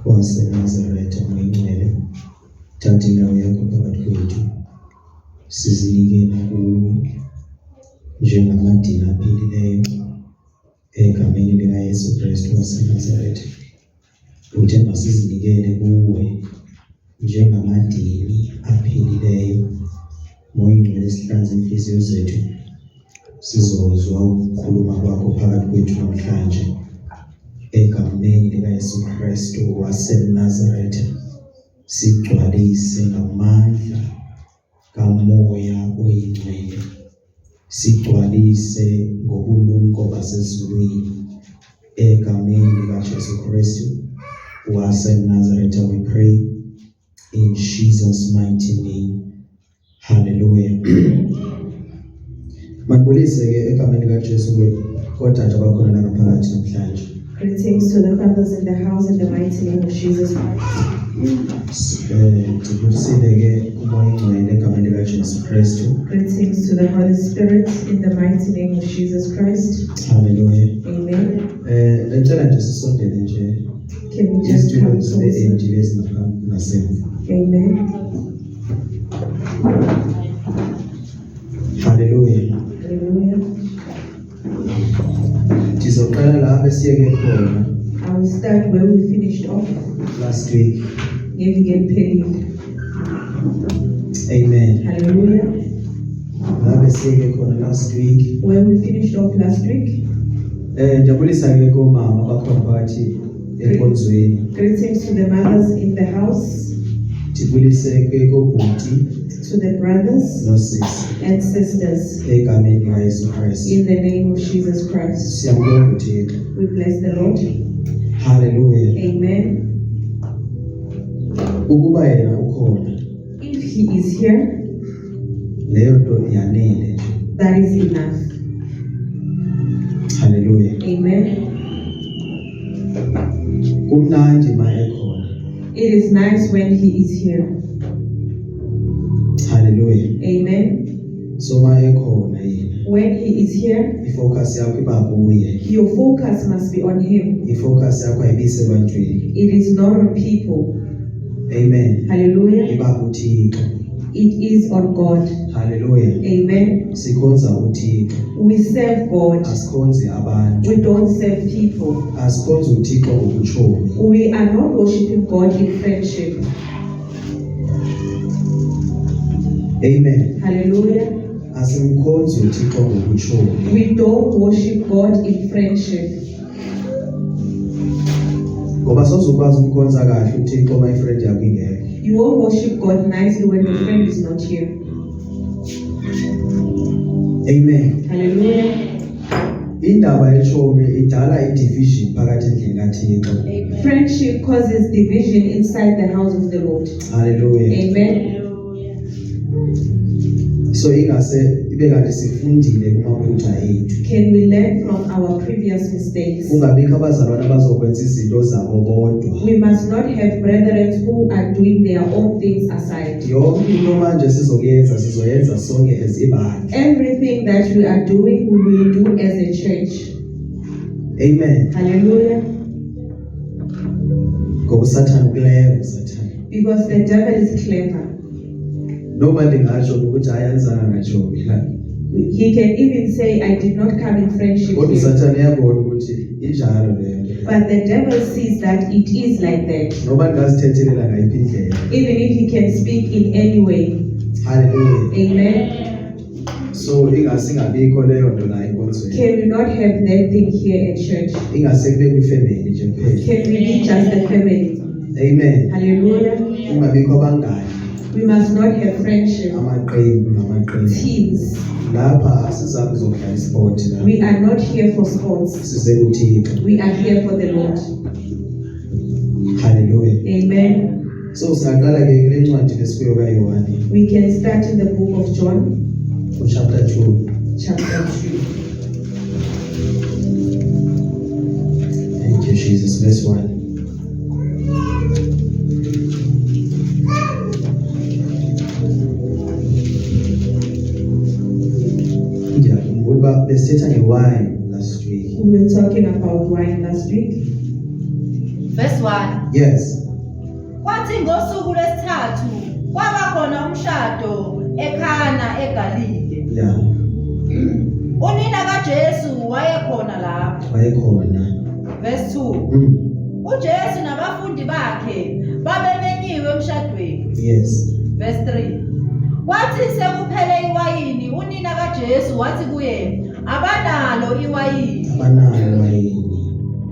waseNazaretha Oyingcwele, thatha indawo yakho phakathi kwethu, sizinikela kuwe njengamadini aphilileyo egameni likaYesu Kristu waseNazaretha. Uthe masizinikele kuwe njengamadini aphilileyo. Moya Oyingcwele, sihlanze inhliziyo zethu, sizozwa ukukhuluma kwakho phakathi kwethu namhlanje egameni likaYesu Kristu waseNazaretha. Sigcwalise ngamandla kaMoya Oyingcwele, sigcwalise ngobulumko basezulwini egameni likaJesu Kristu waseNazaretha. We pray in Jesus' mighty name. Hallelujah. Makubulise ke egameni likaJesu kodwa abakhona la ngaphakathi namhlanje. Greetings to the fathers in the house in the mighty name of Jesus Christ. Ndibulisile ke uMoya Oyingcwele egameni likaJesu Kristu. Greetings to the Holy Spirit in the mighty name of Jesus Christ. Hallelujah. Amen. Ngicela nje sisondele nje. Can we just come closer? Ezilezi ngasemva. Amen. Hallelujah. Hallelujah. Sizoqala la besiyeke khona I will start where we finished off. last week. Get paid. Amen. Hallelujah. La besiyeke khona last week. Where we finished off last week. Ngiyabulisa ke komama abakhona phakathi enkonzweni. Greetings to the mothers in the house, Ndibulise ke kobhuti to the brothers nosisi and sisters egameni likaYesu Kristu. in the name of Jesus Christ. Siyambonga uThixo. We bless the Lord. Hallelujah. Amen. Ukuba yena ukhona, If He is here, leyo nto yanele. that is enough. Hallelujah. Amen. Kumnandi ma ekhona. It is nice when He is here. Hallelujah. Amen. So ma ekhona yena, When He is here, ifocus yakho iba kuye. your focus must be on Him. Ifocus yakho ayibisebantwini. It is not on people. Amen. Hallelujah. Iba kuThixo. It is on God. Hallelujah. Amen. Sikhonza uThixo, We serve God. asikhonzi abantu. We don't serve people. Asikhonzi uThixo ngobutshomi. We are not worshiping God in friendship. Amen. Hallelujah. Asimkhonzi uThixo ngobutshomi. We don't worship God in friendship. Ngoba sozokwazi ukukhonza kahle uThixo my friend yakho ingekho. You won't worship God nicely when your friend is not here. Amen. Hallelujah. Indaba yetshomi idala idivision phakathi endlini kaThixo. Friendship causes division inside the house of the Lord. Hallelujah. Amen. So ingase ibe kanti sifundile kumaphutha ethu. Can we learn from our previous mistakes? Kungabikho abazalwane abazokwenza izinto zabo bodwa. We must not have brethren who are doing their own things aside. Yonke into manje sizoyenza sonke as ibandla. Everything that we are doing, we will do as a church. Amen. Hallelujah. Ngoba uSathane uclever uSathane. Because the devil is clever. Noma ndingatsho ukuthi ayenzanga ngajobi la. He can even say, I did not come in friendship Kodwa here. uSathane uyabona ukuthi injalo lento. But the devil sees that it is like that. Noma ndingazithethelela ngayiphi indlela. Even if he can speak in any way. Hallelujah. Amen. So ingabikho leyo nto la enkonzweni. Can we not have that thing here at church? Ingase kube kwifamily nje kuphela. Can we be just a family? Amen. Hallelujah. Kungabikho abangani, We must not have friendship, amaqembu namaqembu. teams. Lapha asiza kuzodlala isport la. We are not here for sports. Size kuThixo. We are here for the Lord. Hallelujah. Amen. So singaqala ke kule ncwadi lesikuyo kaYohane, We can start in the book of John, chapter 2. chapter 2. Thank you Jesus. Verse 1. Ngiyakhumbula besithetha ngewine last week. We were talking about wine last week. Verse 1. Yes. Kwathi ngosuku lwesithathu kwaba khona umshado eKhana eGalile. Yeah. Unina kaJesu wayekhona lapho. Wayekhona. Verse 2. uJesu nabafundi bakhe babemenyiwe emshadweni. Yes. Verse 3. Kwathi sekuphele iwayini unina kaJesu wathi kuye abanalo iwayini. Abanalo iwayini.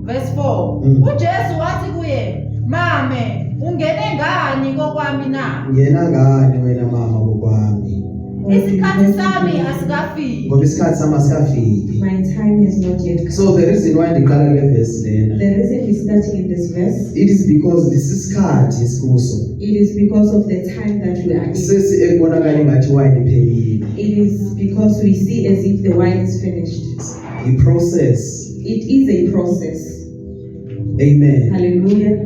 Verse 4. uJesu wathi kuye mame ungene ngani kokwami na? Ngena ngani wena mama kokwami? Isikhathi sami asikafiki. Ngoba isikhathi sami asikafiki. My time is not yet come. So the reason why ndiqala le verse lena. The reason we're starting in this verse. It is because this isikhathi esikuso. It is because of the time that we are in. Sesi ekubonakala ngathi wine iphelile. It is because we see as if the wine is finished. A process. It is a process. Amen. Hallelujah.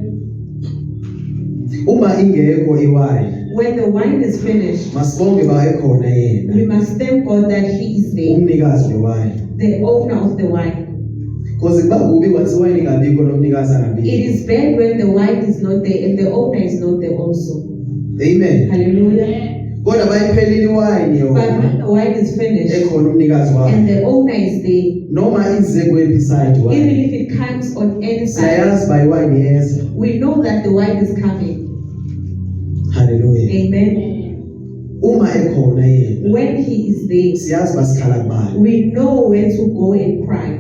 Uma ingekho iwine. When the wine is finished, Masibonge ba ekhona yena. we must thank God that He is there, Umnikazi wewine. the owner of the wine. Because kuba kubi wathi wine ingabikho nomnikazi It angabikho. is bad when the wine is not there and the owner is not there also. Amen. Hallelujah. Kodwa bayiphelile iwine But when yona. the wine is finished Ekhona umnikazi and wayo. the owner is there, Noma ize kwephi side even wine. if it comes on any side, Siyayazi by wine yeza. we know that the wine is coming. Hallelujah. Amen. Uma ekhona yena. When He is there, Siyazi basikhala kubani. we know where to go and cry.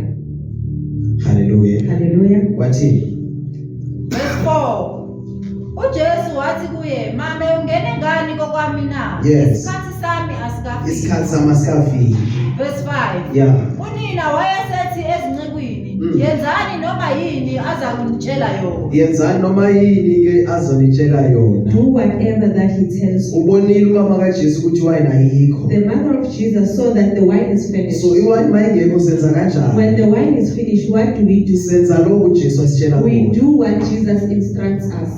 Hallelujah. Hallelujah. Wathi? Verse 4. uJesu wathi kuye mame ungene ngani kokwami na? Yes. Isikhathi sami asikafiki. Isikhathi sami asikafiki. Verse 5. Yeah. Unina wayesethi ezincekwini yenzani noma yini aza kunitshela yona. Yenzani noma yini ke azonitshela yona. Do whatever that He tells you. Ubonile umama kaJesu ukuthi wine ayikho. The mother of Jesus saw that the wine is finished. So iwine mayingekho senza kanjani? When the wine is finished, what do we do? Senza lokho uJesu asitshela We khona. do what Jesus instructs us.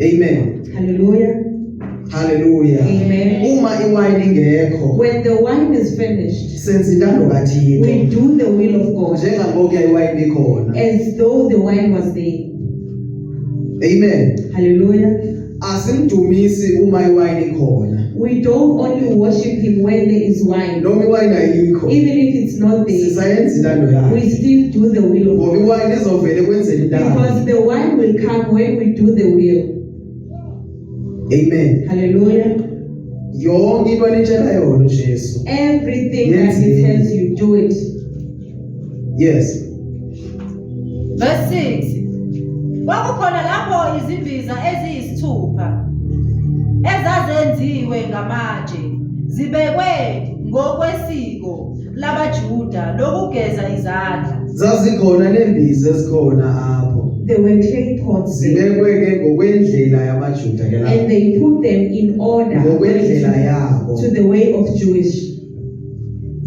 Amen. Hallelujah. Hallelujah. Amen. Uma iwine ingekho When the wine is finished, senza intando we kaThixo. do the will of God Njengangokuya iwine ikhona. as though the wine was there. Amen. Hallelujah. Asimdumisi uma iwine ikhona. We don't only worship Him when there is wine. Noma iwine ayikho. Even if it's not there, Sisayenza intando yakhe. we still do the will of Ngoba God. iwine izovele kwenzela intando. Because the wine will come when we do the will. Amen. Hallelujah. Yonke into anitshela yona uJesu. Everything that He tells you, do it. Yes. Verse 6. Kwakukhona lapho izimbiza eziyisithupha ezazenziwe ngamatshe zibekwe ngokwesiko labaJuda lokugeza izandla. Zazikhona nembiza ezikhona apho. There were clay pots there, Zibekwe ke ngokwendlela yamaJuda ke and lapho. they put them in order Ngokwendlela yabo. to the way of Jewish.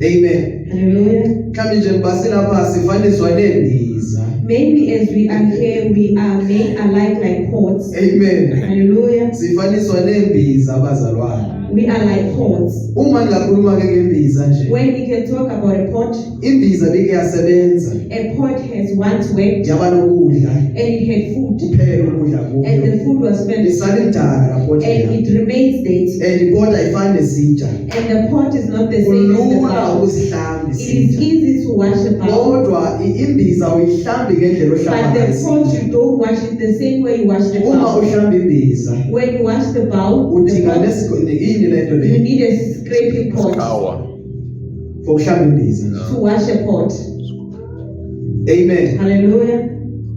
Amen. Hallelujah. Mhlawumbe nje basilapha sifaniswa nembiza. Maybe as we are here, we are made alike like pots. Amen. Hallelujah. Sifaniswa nembiza abazalwane. We are like pots. Uma ngingakhuluma ke ngembiza nje. When we can talk about a pot, Imbiza bike yasebenza. a pot has once worked Yaba nokudla. and it had food, Kuphela ukudla and kuyo. the food was finished, Isale imdaka lapho and it remains there. and ipota ayifani nesitsha. And the pot is not the same as the Kulula bowl. ukusihlamba It is isitsha. easy to wash a bowl, Kodwa imbiza uyihlambi ngendlela but ohlamba the ngayo pot isitsha. you don't wash it the same way you wash the Uma bowl. uhlamba imbiza When you wash the bowl, udinga yini lento you le need a scraping pot for ukuhlamba imbiza. to wash a pot. Amen. Hallelujah.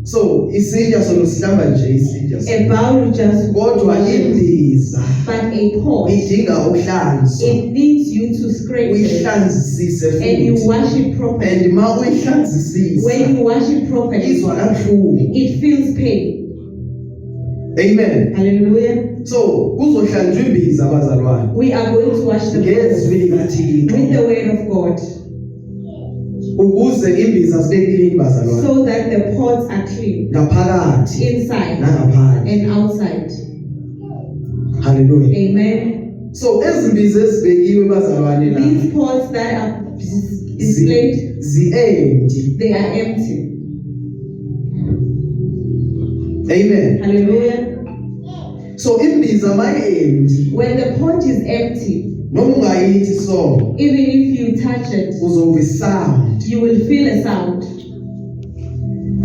So isitsha sona sihlamba nje isitsha. A bowl you just Kodwa wash it, imbiza but a pot, idinga ukuhlanzwa. it needs you to scrape it Uyihlanzisise and you futhi. wash it properly. And ma uyihlanzisisa When you wash it properly, izwa kabuhlungu. it feels pain. Amen. Hallelujah. So kuzohlanjwa imbiza abazalwane. We are going to wash the pot Ngezwi likaThixo. with the word of God Ukuze imbiza sibe clean bazalwane. so that the pots are clean Ngaphakathi inside nangaphandle. and outside. Hallelujah. Amen. So ezimbiza ezibekiwe bazalwane la These pots that are displayed, zi-empty. they are empty. Amen. Hallelujah. So imbiza mayiempty When the pot is empty, noma ungayithi so even if you touch it, uzova isound. you will feel a sound.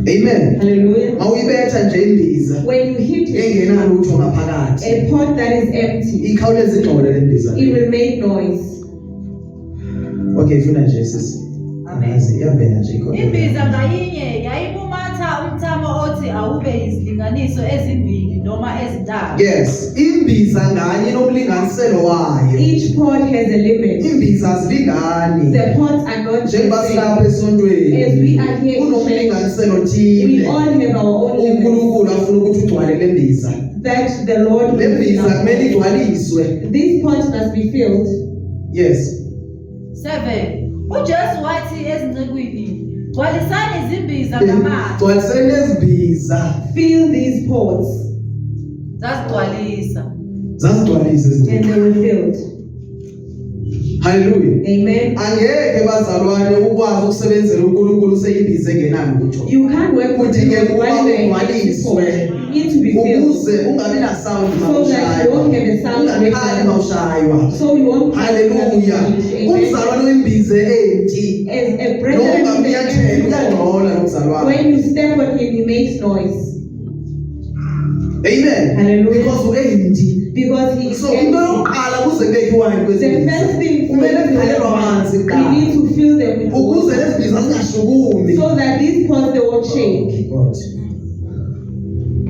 Amen. Hallelujah. Mawuyibetha nje imbiza When you hit it, engenalutho ngaphakathi a pot that is empty, ikhawuleza ingxole le mbiza. it will make noise. Okay, ifuna nje sisi. Amen. Yazi iyavela nje ikhona. Imbiza ngayinye yayibumatha umthamo othi awube izilinganiso ezimbili noma ezintathu. Yes, imbiza nganye nomlinganiselo wayo. Each pot has a limit. Imbiza azilingani. The pots are not the Njengoba same. silapha esontweni. As we are here, Kunomlinganiselo we othile. all have our own limits uNkulunkulu afuna ukuthi ugcwale le mbiza. that the Lord Le will mbiza fill. kumele igcwaliswe. These pots must be filled. Yes. 7. uJesu wathi ezincikwini, gcwalisani izimbiza ngamanzi. Gcwaliseni ezimbiza. Fill these pots, Zazigcwalisa. Zasigcwalise and izinto. they were filled. Hallelujah. Amen. Angeke bazalwane ukwazi ukusebenzela uNkulunkulu useyimbiza engenalutho. You can't work with the Kudingeka Lord while ukuba you are in this pot. ugcwaliswe. You need to be filled Ukuze ungabi na sound so that you won't have a sound ungakhali mawushaywa. so you won't have Hallelujah. Amen. Umzalwane wembiza empty. As a Noma brethren, ungamyathela uyangcola nomzalwane. when you step on him, he makes noise. Amen. Hallelujah. Because u-empty. Because he is So into empty. yokuqala kuze kubekwe iwayini The kwezimbiza. first thing for Kumele you to kukhalelwe amanzi have, kuqala. you need to fill them with Ukuze water lezi mbiza zingashukumi. so that these pots they won't shake, God.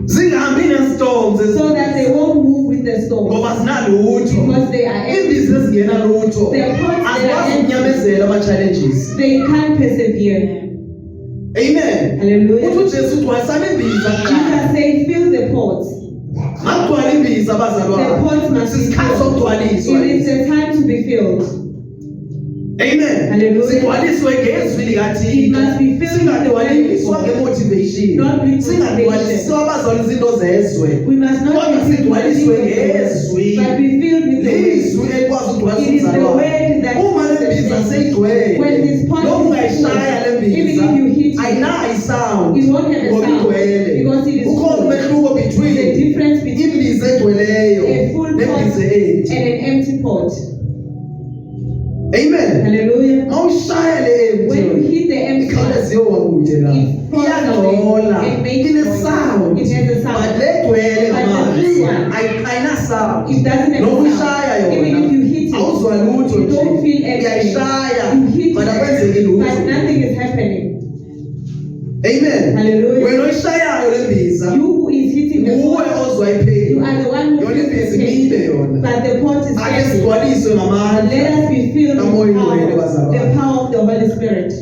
Zingahambi nestorms so that they won't move with the storm, ngoba zinalutho. because they are empty. Imbiza ezingenalutho The pots that azikwazi are empty, ukunyamezela ama-challenges. they can't persevere. Amen. Hallelujah. Uthi uJesu ugcwalisana imbiza kuqala. Jesus said, fill the pots. Makugcwala imbiza The abazalwane. pots must be Sisikhathi filled. sokugcwaliswa. It is the time to be filled. Amen. Hallelujah. Sigcwaliswe ngezwi It likaThixo. must be filled with the Singadwaliswa word of God. ngemotivation. Not with Singadwaliswa abazalwane izinto zezwe. We must not Kodwa be filled with the sigcwaliswe things of God, ngezwi. but be filled with the word. Lizwi elikwazi ukugcwalisa It is the umzalwane. word that Uma le mbiza seyigcwele, when this pot noma is ungayishaya le filled, even mbiza, if you hit it, ayinayo isound it won't have a ngoba sound, igcwele. because it is Ukhona full. umehluko the between difference between imbiza egcweleyo a full pot nembiza empty. and an empty pot. Amen. Hallelujah. Mawushaya le When you empty, hit the empty pot, ikhawuleze iyowakude la. it falls Iyangcola. away and makes Ine-sound. noise. It has a sound. But le egcwele But the ngamanzi, full one, ayina-sound. it doesn't have Noma a ushaya sound. yona, Even if you hit it, awuzwa lutho you nje. don't feel anything. Uyayishaya, You hit but akwenzeki it, lutho. but nothing is happening. Amen. Hallelujah. Wena oyishayayo le mbiza, You who is hitting the nguwe pot, ozwa ipheli. you are the one who Yona feels imbiza the imile pain. yona. But the pot is Ake empty. sigcwaliswe ngamandla. Let us be filled with Kamoya power, ingcwele bazalwane. the power of the Holy Spirit.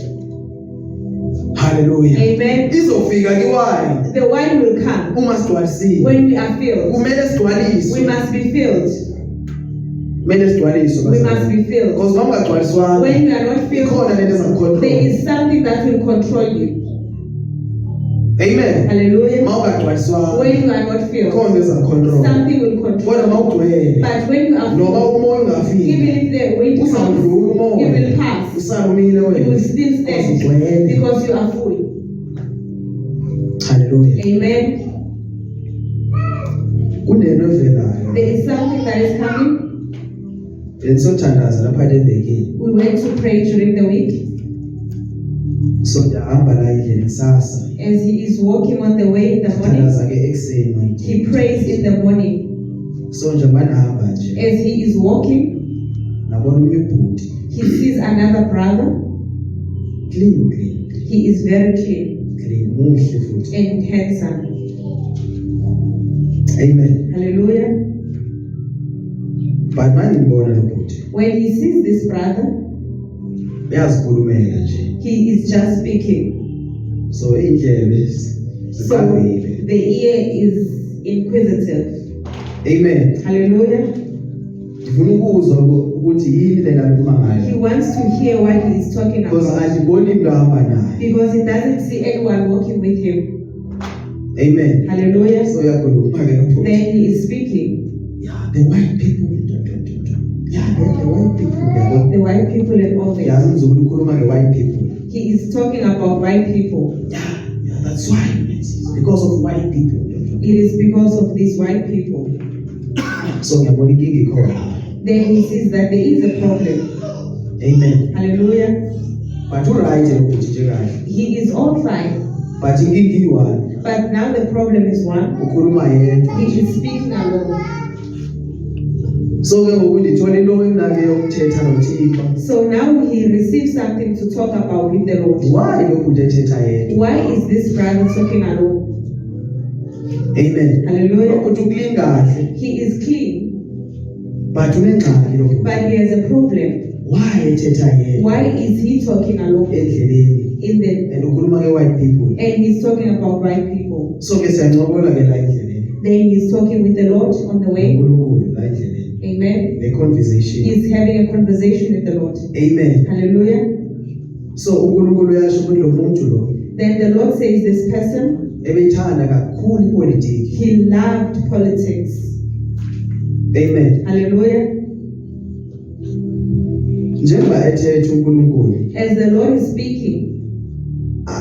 Hallelujah. Amen. Izofika kiwayini The wine will come uma sigcwalisile. when we are filled. Kumele We sigcwaliswe. must be filled. Kumele sigcwaliswe We bazalwane. must be filled. Because uma ungagcwaliswanga, When you are not filled, ikhona lento ezakucontrol. there is something that will control you. Amen. Hallelujah. Uma ungagcwaliswanga, When you are not filled, ikhona into ezakucontrol. something will Kodwa control uma you. ugcwele, But when you are noma filled, umoya even ungafika, if the weight comes, uzawudlula it umoya. will pass. Usalumile You will wena. still stand Ugcwele. because you are full. Hallelujah. Amen. Kunento evelayo. There is something that is coming. Bensiyothandaza lapha evekini. We went to pray during the week. So ndihamba la endlini kusasa. As he is walking on the way in the morning, Thandaza ke ekuseni manje. he prays in the morning. So njengoba nihamba nje, As he is walking, nabona umnye ubhuti. he sees another brother. Clean. He is very clean Clean. Muhle futhi. and handsome. Amen. Hallelujah. But manje ngibona lo bhuti. When he sees this brother, Uyazikhulumela nje. he is just speaking. So indlebe So zibavile. the ear is inquisitive. Amen. Hallelujah. Ngifuna ukuzwa ukuthi yini le ngaluma He ngayo. wants to hear what he is talking Because about andiboni into ahamba nayo. because he doesn't see anyone walking with him. Amen. Hallelujah. So uyakhuluma ke lo bhuti. Then he is speaking. Yeah, the white people. Yeah, the white people. Yeah. The white people and all that. Yazi ngizokula ukhuluma nge-white people. He is talking about white people. Yeah, that's why. Because of white people. It is because of these white people. So ngiyabona inkinga ikhona. Then he sees that there is a problem. Amen. Hallelujah. But right lokhu nje kahle. He is all fine. But inkinga iyi-one. But now the problem is one. Ukhuluma yedwa. He is speaking alone. So ke ngoku ndithola into emnake yokuthetha noThixo. So now he receives something to talk about with the Lord. Why lokhu ndethetha yedwa? Why is this brother talking alone? Amen. Hallelujah. Lokhu uclean kahle. He is clean, But unengxaki lokhu. but he has a problem. Why ethetha yedwa? Why is he talking alone Endleleni. in the? And ukhuluma ke white people. And he's talking about white people. So ke siyancokola ke la endleleni. Then he's talking with the Lord on the way. uNkulunkulu la endleleni. Amen. The conversation. He's having a conversation with the Lord. Amen. Hallelujah. So uNkulunkulu uyasho ukuthi lo muntu lo Then the Lord says this person, ebethanda kakhulu ipolitiki. he loved politics. Amen. Hallelujah. Njengoba ethethe uNkulunkulu As the Lord is speaking,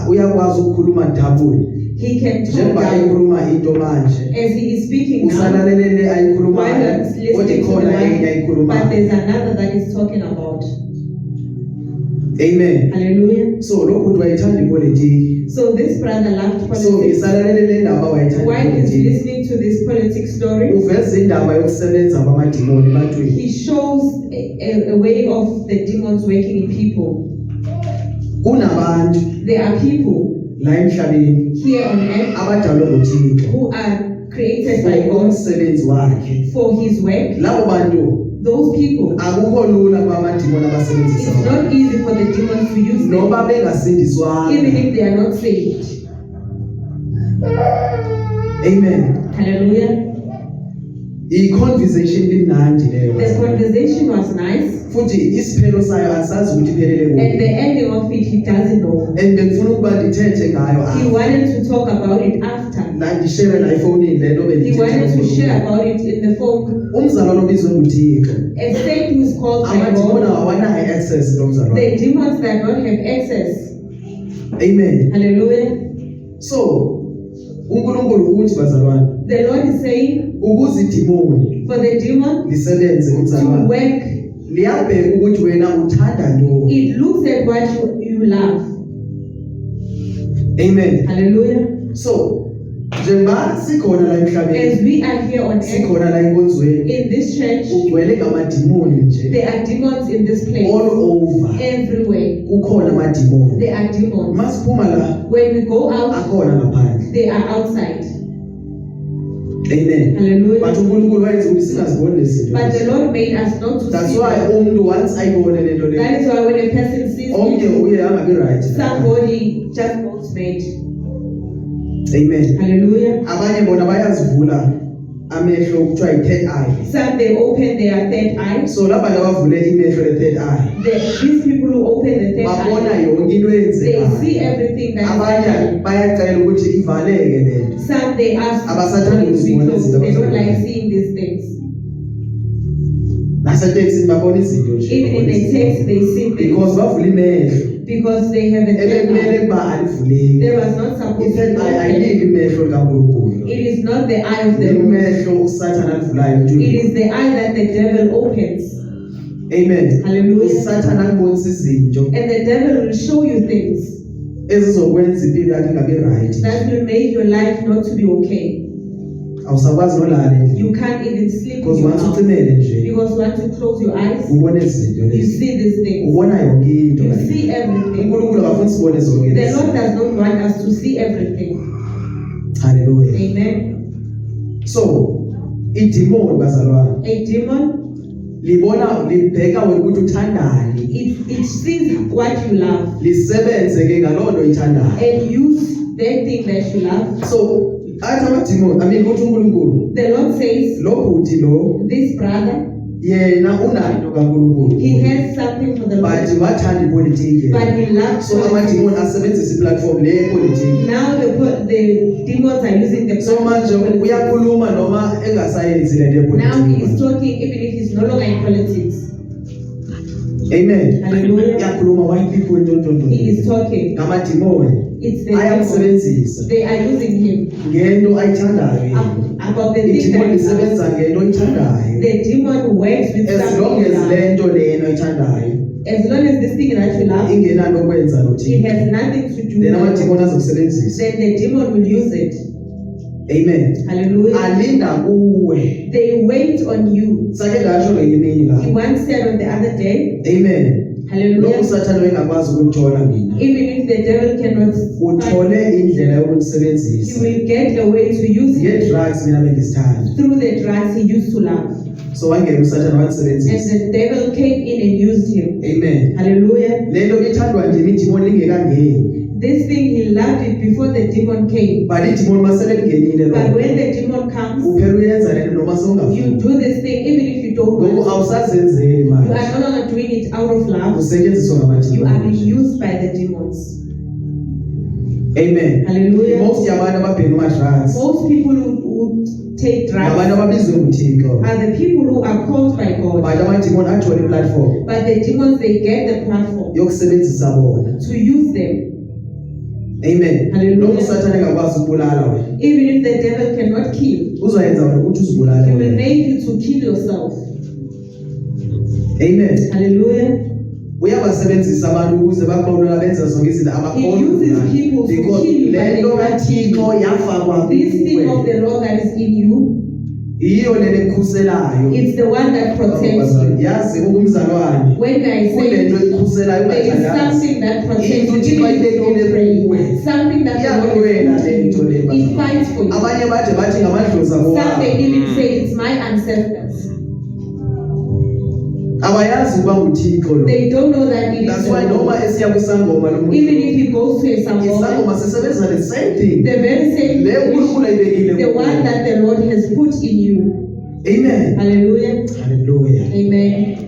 uyakwazi ukukhuluma double. he can talk Njengoba down. ekhuluma into manje As he is speaking now, usalalelele while ayikhulumayo he's kodwa listening to the ikhona enye one, but ayikhulumayo. there's another that he's talking about. Amen. Hallelujah. So lokhu uthi wayithanda ipolitiki. So this brother loved So politics. ngisalalelele indaba wayithanda While he's ipolitiki. listening to this politics story, Uveza indaba yokusebenza kwamadimoni ebantwini. he shows a way of the demons working in people. Kunabantu There are people la emhlabeni here on earth abadalwe nguThixo who are created by for God umsebenzi wakhe. for his work. Labo bantu Those people, akukho lula kwamadimoni abasebenzisa it's not easy for the demons to use them, noba bengasindiswanga. even if they are not saved. Amen. Hallelujah. I-conversation imnandi leyo. The conversation was nice, Futhi isiphelo sayo asazi ukuthi iphelele and the kuphi. ending of it, he doesn't know. And bengifuna ukuba ndithethe ngayo He wanted to talk about it after. la ndishere la efonini le nto He bendithetha wanted to share kuNkulunkulu. about it in the phone. Umzalwane obizwe nguThixo. A saint who is called by Amadimoni God. awanayo access lo mzalwane. The demons that don't have access. Amen. Hallelujah. So uNkulunkulu uthi bazalwane The Lord is saying ukuze idimoni for the demon lisebenze to umzalwane work, liyabheka ukuthi wena uthanda ntoni. it looks at what you love. Amen. Hallelujah. So njengoba sikhona la emhlabeni As we are here on earth, sikhona la enkonzweni in this church, kugcwele ngamadimoni nje there are demons in this place. all over Everywhere. kukhona amadimoni. There are demons. Masiphuma la When we go out, akhona ngaphandle. they are outside. Amen. Hallelujah. But uNkulunkulu wayenza ukuthi singaziboni lezi zinto. But the Lord made us not to That's see why them. umuntu once ayibone lento le That is why when a person sees omnye it, uye angabi right. somebody just goes mad. Amen. Hallelujah. Abanye bona bayazivula amehlo kuthiwa i-third eye. Some they open their third eye. So laba abavule imehlo le-third eye These people who open the third babona eye, yonke into they eyenzekayo. see everything that is Abanye happening. bayacela ukuthi ivaleke lento. Some they ask Abasathandi for it to be ukuzibona closed. izinto They don't abazibonayo. like seeing these things. Naseteksini babona izinto nje. Even in the text, they see things Because bavula imehlo because they have a third ebekumele eye. kuba alivuleki. They was not supposed to I-third be eye open. ayiliki imehlo likaNkulunkulu. It is not the eye of the Lord. Imehlo uSathane alivulayo It mntu. is the eye that the devil opens. Amen. Hallelujah. uSathane akubonisa izinto And the devil will show you things ezizokwenza impilo yakho ingabi right. that will make your life not to be okay. Awusakwazi nolala endlini. You can't even sleep in Because your once house. ucimele nje Because once you close your eyes, ubona izinto you lezi. see these things. Ubona yonke into. You see everything. uNkulunkulu akafuni sibone zonke The lezi. Lord does not want us to see everything. Hallelujah. Amen. So idimoni bazalwane A demon, libona libheka wena ukuthi uthandani it sees what you love lisebenze ke ngaloo nto ithandayo. and use that thing that you love. So athi amadimoni uthi uNkulunkulu The Lord says, lo bhuti lo this brother, yena unanto kaNkulunkulu he has something for the but Lord, wathanda ipolitiki. but he loves So politics. amadimoni asebenzisa iplatform le yepolitiki. Now the demons are using the So manje platform. uyakhuluma noma engasayenzi le nto Now he is yepolitiki. talking even if he's no longer in politics. Amen. Hallelujah. Uyakhuluma white people He is ntontonto. talking Ngamadimoni. It's the demon. ayamsebenzisa They are using him ngento ayithandayo yena. about the thing Idimoni that isebenza ngento oyithandayo. the demon works with As long something. as le nto lena oyithandayo As long as this thing that you love, ingenanto okwenza it nothixo, has nothing to do then with it, amadimoni azokusebenzisa. then the demon will use it. Amen. Hallelujah. Alinda kuwe. They wait on you. Sake ndatsho ngenye imini He la. once said on the other day, Amen. hallelujah, Lokhu usathane engakwazi ukunithola mina. even if the devil cannot find, Uthole indlela he yokunisebenzisa. will get a way to use it Nge-drugs mina bengizithanda. through the drugs he used to love. So wangena usathane And wanisebenzisa. the devil came in and used him. Amen. Hallelujah. Le nto ibithandwa nje idimoni lingekangeni. This thing he loved it before the demon came. But idimoni masele lingenile But lo. when the demon comes, Uphela uyenza le nto noma you sewungafuni. do this thing even if you don't Ngoku want. awusazenzeli You manje. are no longer doing it out of love. Usetyenziswa You are being ngamadimoni. used by the demons. Amen. Hallelujah. Most yabantu ababhema ama-drugs Most people who take ngabantu drugs ababizwe nguThixo. are the people who are called by God. But amadimoni athole iplatform But the demons, they get the platform yokusebenzisa bona. to use them. Amen. Hallelujah. Noma usathane engakwazi ukubulala wena, Even if the devil cannot kill, uzoyenza wena ukuthi uzibulale he will wena. make you to kill yourself. Amen. Hallelujah. Uyabasebenzisa abantu ukuze baqola benza zonke izinto He uses people to because kill you, le but nto they can't kill kaThixo you. yafakwa This thing of kuwe. the Lord that is in you, Yiyo lena ekukhuselayo. it's the one that protects you. Yazi ukumzalwane. When I Kule say nto ekukhuselayo there is ungathandazi. something that protects you, Into even if you don't ibalulekile pray, kuwe. something that the Lord Iyakulwela has le nto put in le. you, it fights for you. Abanye bade bathi ngamadlozi Some may abo. even say it's my ancestors. Abayazi ukuba nguThixo lo. They don't know that it is That's the why Lord. noma esiya kwisangoma Even lomuntu. if he goes to a sangoma, Isangoma sisebenza the same thing. the very same Le uNkulunkulu ayibekile the kuwe. one that the Lord has put in you. Amen. Hallelujah. Hallelujah. Amen.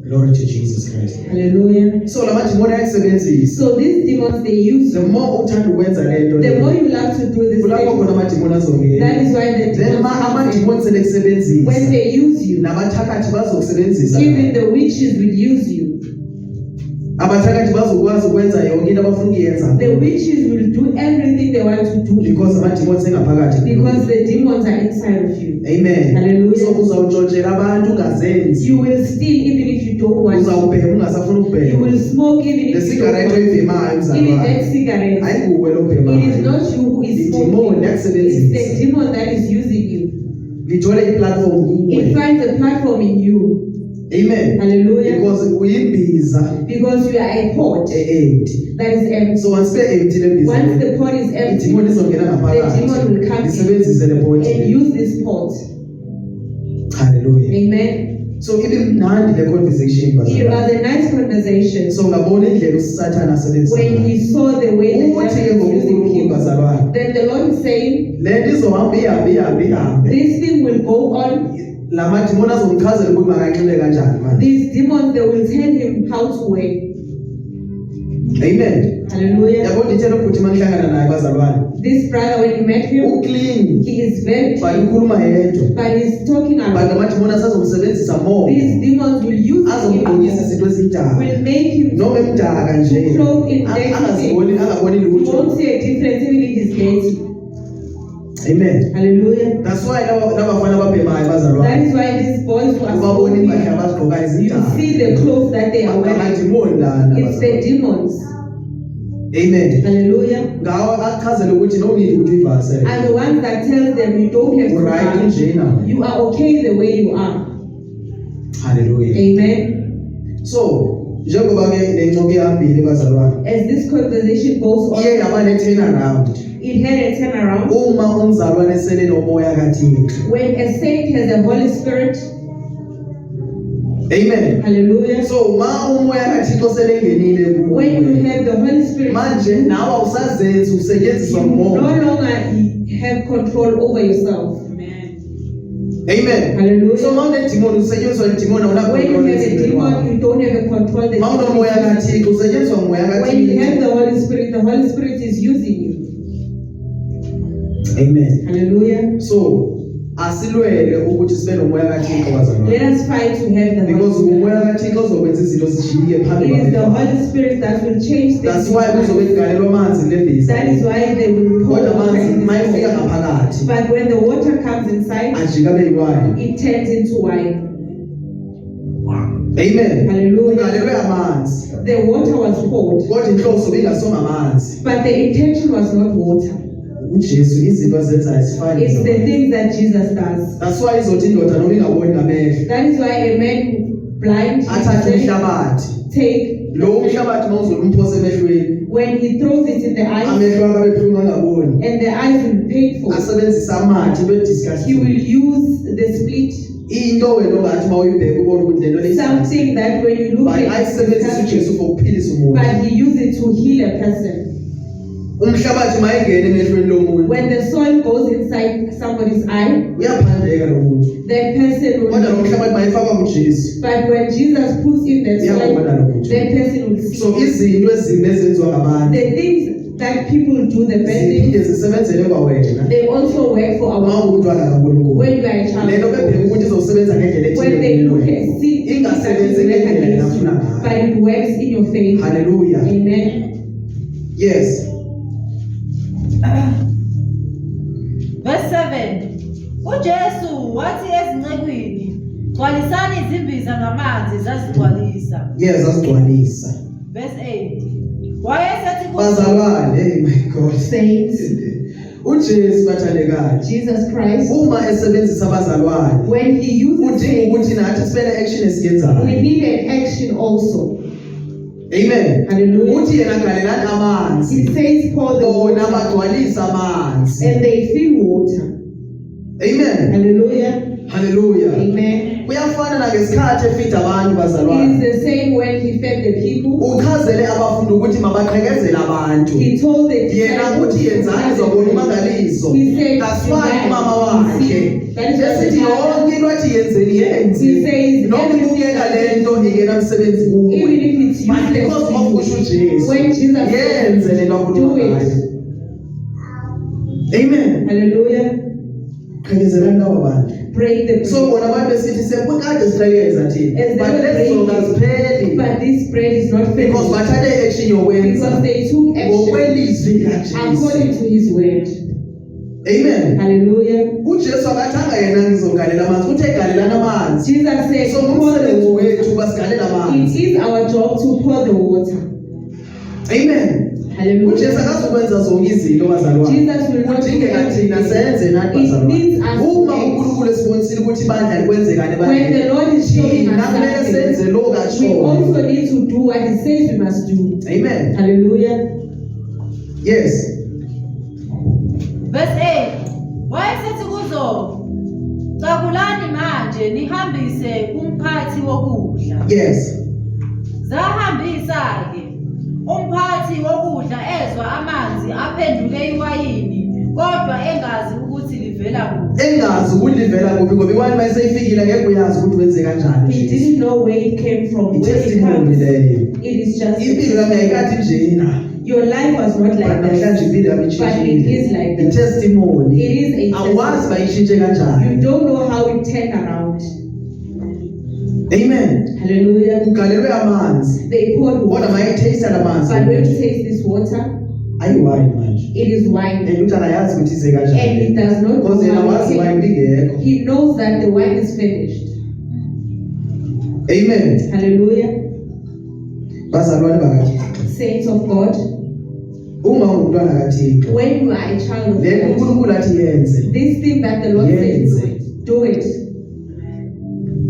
Glory to Jesus Christ. Hallelujah. So lamadimoni ayasebenzisa. So these demons, they use The you. more uthanda ukwenza le nto The le. more you love to do this Kulapho khona thing, amadimoni that azongena. is why the Then demons, amadimoni sele kusebenzisa. when they use you, Nabathakathi bazokusebenzisa. even the witches will use you. Abathakathi bazokwazi ukwenza yonke into abafuna ukuyenza. The witches will do everything they want to do Because amadimoni sengaphakathi. because the demons are inside of you. Amen. Hallelujah. So uzawutshontshela abantu ungazenzi. You will steal even if you don't want to. Uzawubhema ungasafuna You ukubhema. will smoke even Le if you don't cigarette want to. oyibhemayo mzali Even wami. that cigarette, Ayikuwe lo it is obhemayo. not you who is Idimoni smoking. yakusebenzisa. It's the demon that is using you. Lithole iplatform It kuwe. finds a platform in you. Amen. Hallelujah. Because uyimbiza Because you are a pot e-empty. that is empty. So once empty le mbiza. Once the pot is empty, Idimoni izongena the ngaphakathi. demon will come in Isebenzise le pot. and use this pot. Hallelujah. Amen. So ibe mnandi le conversation It bazalwane. was a nice conversation. So ngabona indlela uSathana asebenzisa. When he saw the way that Uthi ke God was using ngokuNkulunkulu him, bazalwane. then the Lord is saying, Le nto izohamba ihambe. this thing will go on. La madimoni azomchazela ukuthi makanxile kanjani manje. These demons, they will tell him how to wear. Amen. Hallelujah. Yabona ithela ukuthi mangihlangana naye bazalwane. This brother, when he met him, Uclean. he is very But clean, ukhuluma yedwa. but he's talking But about amadimoni asazomsebenzisa more. these demons will use him, Azomgqokisa izinto ezimdaka. will make him Noma emdaka nje. to clothe in dirty Angaziboni angaboni You lutho. won't see a difference even if he's dirty. Amen. Hallelujah. That's why labafana ababhemayo That bazalwane. is why these boys who are Ubabona smoking, impahla abazigqoka you ezimdaka. see the clothes that they are wearing. Amadimoni lana It's the bazalwane. demons. Amen. Hallelujah. Ngawo achazele ukuthi no need ukuthi uyivasele. And the ones that tell them you don't have to Uright lie. njena. You are okay the way you are. Hallelujah. Amen. So njengoba ke lencoko ihambile bazalwane. As this conversation goes on, Iye yaba ne turn around. it had a turnaround. Uma umzalwane sele nomoya kaThixo. When a saint has a Holy Spirit, Amen. hallelujah. So ma umoya kaThixo sele ngenile When you kuwe. have the Holy Spirit, Manje nawe awusazenzi you usetshenziswa no ngumoya. longer have control over yourself. Amen. Hallelujah. So ma unedimoni usetshenziswa idimoni awuna When you control have a ezinto demon, wakho. you don't have a control. The Ma demon unomoya is using kaThixo usetshenziswa ngumoya you. When you have kaThixo. the Holy Spirit is using you. Amen. Hallelujah. So asilwele ukuthi sibe nomoya ngomoya kaThixo bazalwane. Let us fight to have the Because Holy Spirit. umoya kaThixo uzokwenza izinto zijike phambi It is the kwakhe. Holy Spirit that will change That's things. why kuzobe kugalelwa amanzi kulebhiza. That is why they will pour Kodwa water amanzi in mayefika this water. ngaphakathi But when the water comes inside, ajika abe yiwayini. it turns into wine. Amen. Hallelujah. Kugalelwe amanzi. The water was poured, Kodwa inhloso bengasonga amanzi. but the intention was not water. uJesu izinto azenzayo zifana It's the nezabantu. things that Jesus does. That's why izothi indoda noma ingaboni ngamehlo That is why a man blind athathe umhlabathi take lo umhlabathi mawuzolumphose emehlweni when he throws it in the eyes, amehlo akhe abebuhlungu angaboni and the eyes will be painful. asebenzisa amathi He will bediscuss use the split, into wena ongathi mawuyibheka ubone ukuthi lento le something that when you look but at it, ayisebenzisa uJesu for ukuphilisa umuntu. but he used it to heal a person. Umhlabathi mayingena emehlweni lomuntu When the soil goes inside somebody's eye, uyaphandleka lo muntu. that person Kodwa lo will. mhlabathi mayifakwa kuJesu But when Jesus puts in that soil, uyabona lo muntu. that person will see. So izinto ezimbi ezenziwa ngabantu The things that people do, the bad ziphinde things, zisebenzele kwawena they also work for uma our. ungumntwana kaNkulunkulu. When you are a child Lento of bebheka God, ukuthi izosebenza ngendlela when they look ethile and see things that ingasebenzi is work ngendlela against afuna you, ngayo. but it works in your favor. Hallelujah. Amen. Yes. Verse 7. uJesu wathi ezincekwini, gcwalisani izimbiza ngamanzi, zazigcwalisa. Yes, asigcwalisa. Verse 8. Wayesethi Bazalwane, hey my God. Saints, uJesu bathandekayo. Jesus Christ, Uma esebenzisa abazalwane, when he uses udinga saints, ukuthi nathi sibele action we esiyenzayo. need an action also. Amen. Hallelujah. Uthi yena galelani amanzi. He says pour the Bona water, bagcwalisa amanzi. and they fill water. Amen. Hallelujah. Hallelujah. Amen. Kuyafana ngesikhathi efida abantu It bazalwane. is the same when he fed the people. Uchazele abafundi ukuthi mabaqhekezele abantu. He told the Yena disciples uthi yenzani zobona umangaliso. He said, That's why umama wakhe that is what esithi the father, yonke into athi yenzeni he yenze. says, Noma ibukeka lento ingena msebenzi even kuwe. if it's But because useless of to kusho you, uJesu. when Jesus Yenze lento do akhuluma it. ngayo. Amen. Hallelujah. Qhekezelani lawo bantu. Break the So bread. bona abantu besithi sekukade sihlekeza thina. As they But were let's breaking, zongazipheli. but this bread is not Because finished bathathe action yokwenza. because they took action Ngokwelizwi kaJesu. according to his word. Amen. Hallelujah. uJesu akathanga yena ngizogalela amanzi uthe galelana amanzi. Jesus said, So pour the ngumsebenzi water. wethu basigalela It amanzi. is our job to pour the water. Amen. Hallelujah. uJesu akazokwenza zonke izinto bazalwane. Jesus will not do Kudingeka thina senze everything. nathi It needs bazalwane. us to Uma act. uNkulunkulu esibonisile ukuthi ibandla likwenzekane When the Lord is showing us kumele senze something, lo we kasho. also need to do what he says we must do. Amen. Hallelujah. Yes. Verse 8. Wayesethi kuzo, cakulani manje nihambise kumphathi wokudla. Yes. Zahambisa-ke. Umphathi wokudla ezwa amanzi aphenduke iwayini, kodwa engazi ukuthi livela kuphi. Engazi ukuthi livela kuphi ngoba iwani mayiseyifikile ngeke uyazi ukuthi wenze kanjani. He didn't know where it came from. Where it I-testimony comes. leyo. It is just Impilo yami ayikathi njena. your life was not But like namhlanje that. impilo yami But it ishintshile. is like that. I-testimony. It is a Awazi bayishintshe You kanjani. don't know how it turned around. Amen. Hallelujah. Kugalelwe amanzi. They poured Kodwa water. mayitheyisa la manzi. But when you taste this water, Ayiwine manje. it is wine. And uthi akayazi ukuthi ize And he kanjani. does not Because yena know how wazi it wine came. lingekho. He knows that the wine is finished. Amen. Hallelujah. Bazalwane bakaThixo. Saints of God, Uma ungumntwana kaThixo. when you are a child of Le God, uNkulunkulu athi yenze. this thing that the Lord says, do it.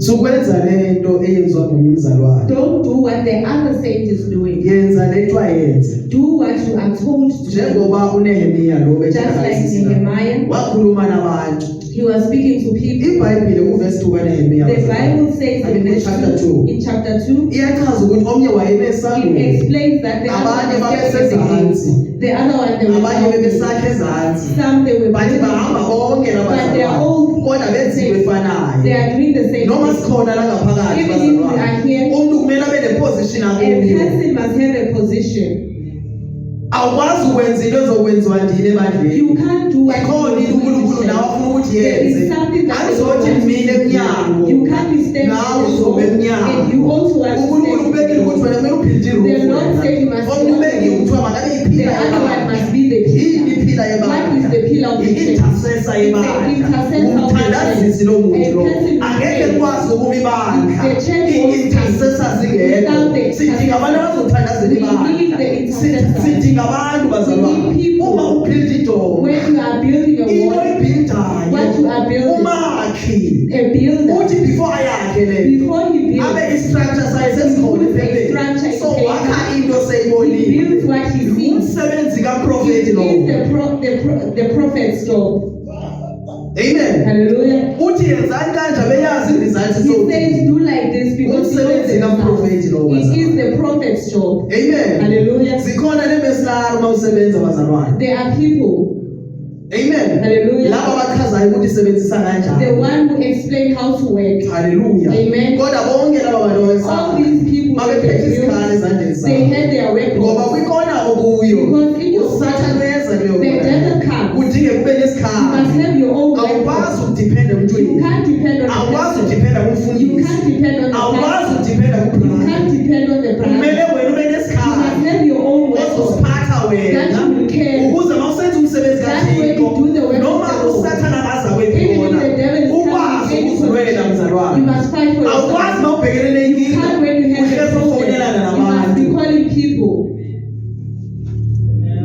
Sukwenza lento eyenziwa ngomunye umzalwane. Don't do what the other saint is doing. Yenza lento ayenze. Do what you are told to do. Njengoba uNehemiya lo Just like Nehemiah, wakhuluma nabantu. he was speaking to people. iBhayibhile kuverse 2 kaNehemiya. The Bible says in verse chapter 2. 2, in chapter 2, Iyachaza ukuthi omnye wayeme it esangweni. explains that the Abanye other one was kept in the babesezantsi. gate. The other one, they were Abanye down. bebesakhe ezantsi. Some they were Bathi bahamba bonke but they are labazalwane. all Kodwa benziwe they efanayo. are doing the same Noma thing. sikhona la ngaphakathi Even if we bazalwane. are here, Umuntu kumele abe neposition a akuyo. person must have a position. Awukwazi ukwenza into ezokwenziwa ndini You ebandleni. can't do what ikhona you uNkulunkulu nawe afuna ukuthi There is yenze something that the Lord azothi wants mina to do. emnyango You can't be standing nawe at the uzobe door, emnyango and you also want to uNkulunkulu stand ubekile ukuthi wena kumele uphinde The Lord said you must omubeki kuthiwa makabe The iphila other one must be the yini iphila pillar. What is the pillar of the church? i-intercessor yebandla intercessor of the umthandazisi lo muntu lo A person who angeke prays. kwazi ukuma ibandla The church i-intercessor zingekho without the sidinga abantu abazothandazela We need the ibandla intercessor. sidinga abantu bazalwane We need people. uma ubhilda idonga When you are building a into wall, oyibhildayo what you are building, umakhi a builder, uthi before ayakhe lento before he builds, abe i-structure sayo sesikhona He puts a structure empeleni in so place. wakha into he seyibonile builds what he sees. umsebenzi It kaprofethi is lowo the prophet's job. amen Hallelujah. uthi yenzani kanje abeyazi ndizathi He so says, do like this because he knows umsebenzi kaprofethi lowo it is bazalwane the prophet's job. amen Hallelujah. zikhona nemesilari uma usebenza bazalwane There are people, amen Hallelujah. laba abachazayo ukuthi isebenzisa the kanjani one who explain how to work. haleluya Amen. kodwa bonke laba bantu All abesaba these people, babephethe isikhali ezandleni they zabo had their ngoba weapons. kwikona okuyo Because in your usathane wenza leyo the kona. devil comes. kudinge kube You must nesikhali have your own awukwazi weapons. ukudiphenda You emntwini can't depend on the awukwazi person. ukudiphenda You kumfundisi can't depend on the awukwazi pastor. ukudiphenda You kubrother can't depend on the kumele brother. wena ube You must nesikhali have your own weapons. ozosiphatha That wena you will carry. ukuze ma usenza umsebenzi That way kathixo you do the work noma of the Lord. usathana aza Even kwethu if wona the devil is ukwazi coming ukuzilwela against you, mzalwane you must fight for awukwazi yourself. ma ubhekene You nenkinga can't when you have uhlezi a problem. ufonelana You must be nabantu calling people.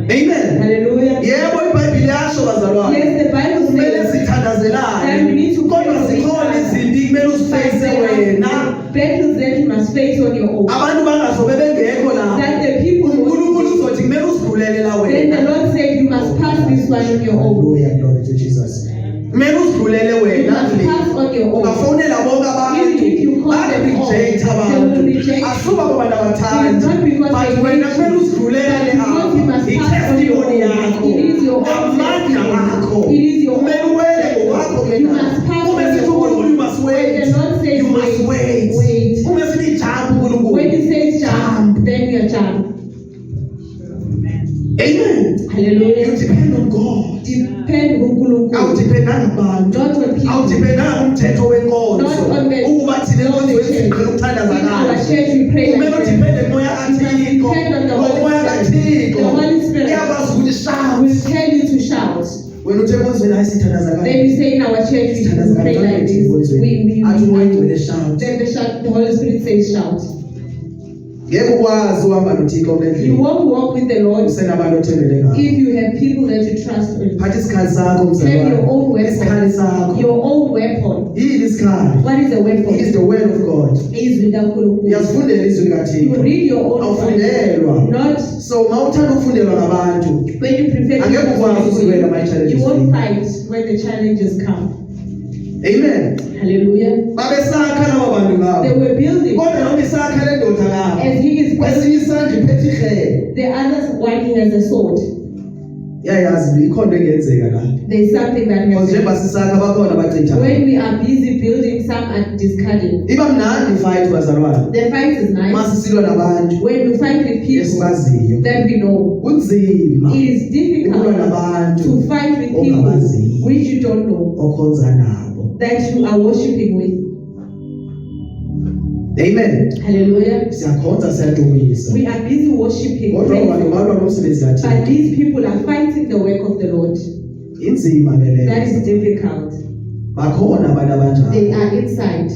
amen Hallelujah. yebo ibhayibhili yasho bazalwane Yes, the Bible kumele says sithandazelane that we need to kodwa pray for zikhona each other. izimpi kumele uzifeyise there wena are battles that you must face on your own. abantu bangazobe bengekho lapho That the people uNkulunkulu won't. uzothi kumele uzidlulela Then the wena Lord said you must pass this one on your own. Hallelujah, glory to Jesus. Kumele uzidlulele You wena must pass on your own. ungafonela bonke abantu Even if you call them all, reject they abantu will reject. asuba ngoba It nabathandi is not because but they wena hate kumele you. uzidlulele Because you must pass on your i-testimony own. yakho It is your own amandla akho testimony. It is your own kumele uwele ngokwakho You must pass ume on sithi your uNkulunkulu own. you must When wait the Lord says you must wait wait. ume sithi jump uNkulunkulu When he says jump, then you jump. amen Hallelujah. you depend on God Depend on uNkulunkulu. awudipendanga kubantu Not on people. awudipendanga kumthetho wenkonzo Not on the- ukuba thina not on the enkonzweni church. siqhela ukuthandaza In our kanje church we pray kumele like udipende that. kumoya You must kathixo depend on the ngoba Holy umoya Spirit. kathixo The Holy Spirit uyakwazi ukuthi shout will tell you to shout. wena uthe enkonzweni hayi sithandaza Then kanje we say in our church we sithandaza pray kanje like this. athi umoya engcwele shout Then the Holy Spirit says shout. ngeke ukwazi uhamba nothixo You kulendlela won't walk with the Lord usenabantu othembele ngabo if you have people that you trust on. phatha isikhali sakho Have mzalwane your own isikhali weapon. sakho Your own weapon. yini isikhali What is the it is weapon? the word of God Is with uNkulunkulu. uyazifundela izwi You likathixo read your own awufundelwa Bible. Not so ma uthanda ukufundelwa ngabantu when you prefer to Angeke ukwazi ukuzilwela ama-challenges. you won't fight when the challenges come. amen Hallelujah. babesakha laba bantu They ngabo were building kodwa noma isakha le ndoda ngabo as he is building. kwesinye isandla iphethe ihlelo The other one he has a sword. yayazi ikhona engenzeka la There's something that because njengoba happens. sisakha bakhona abachitha When we are busy building, some are discarding. iba mnandi fight bazalwane The fight is nice. masisilwa nabantu When you fight with people esibaziyo that we know, kunzima it is ukulwa difficult nabantu to fight with people ongabaziyo which you don't know, okhonza nabo that you are worshiping with. amen Hallelujah. siyakhonza siyadumisa We are busy worshiping, kodwa praising, abantu balwa nomsebenzi but kathixo these people are fighting the work of the Lord. inzima ke That leyo is difficult. bakhona abantu They abanjalo are inside.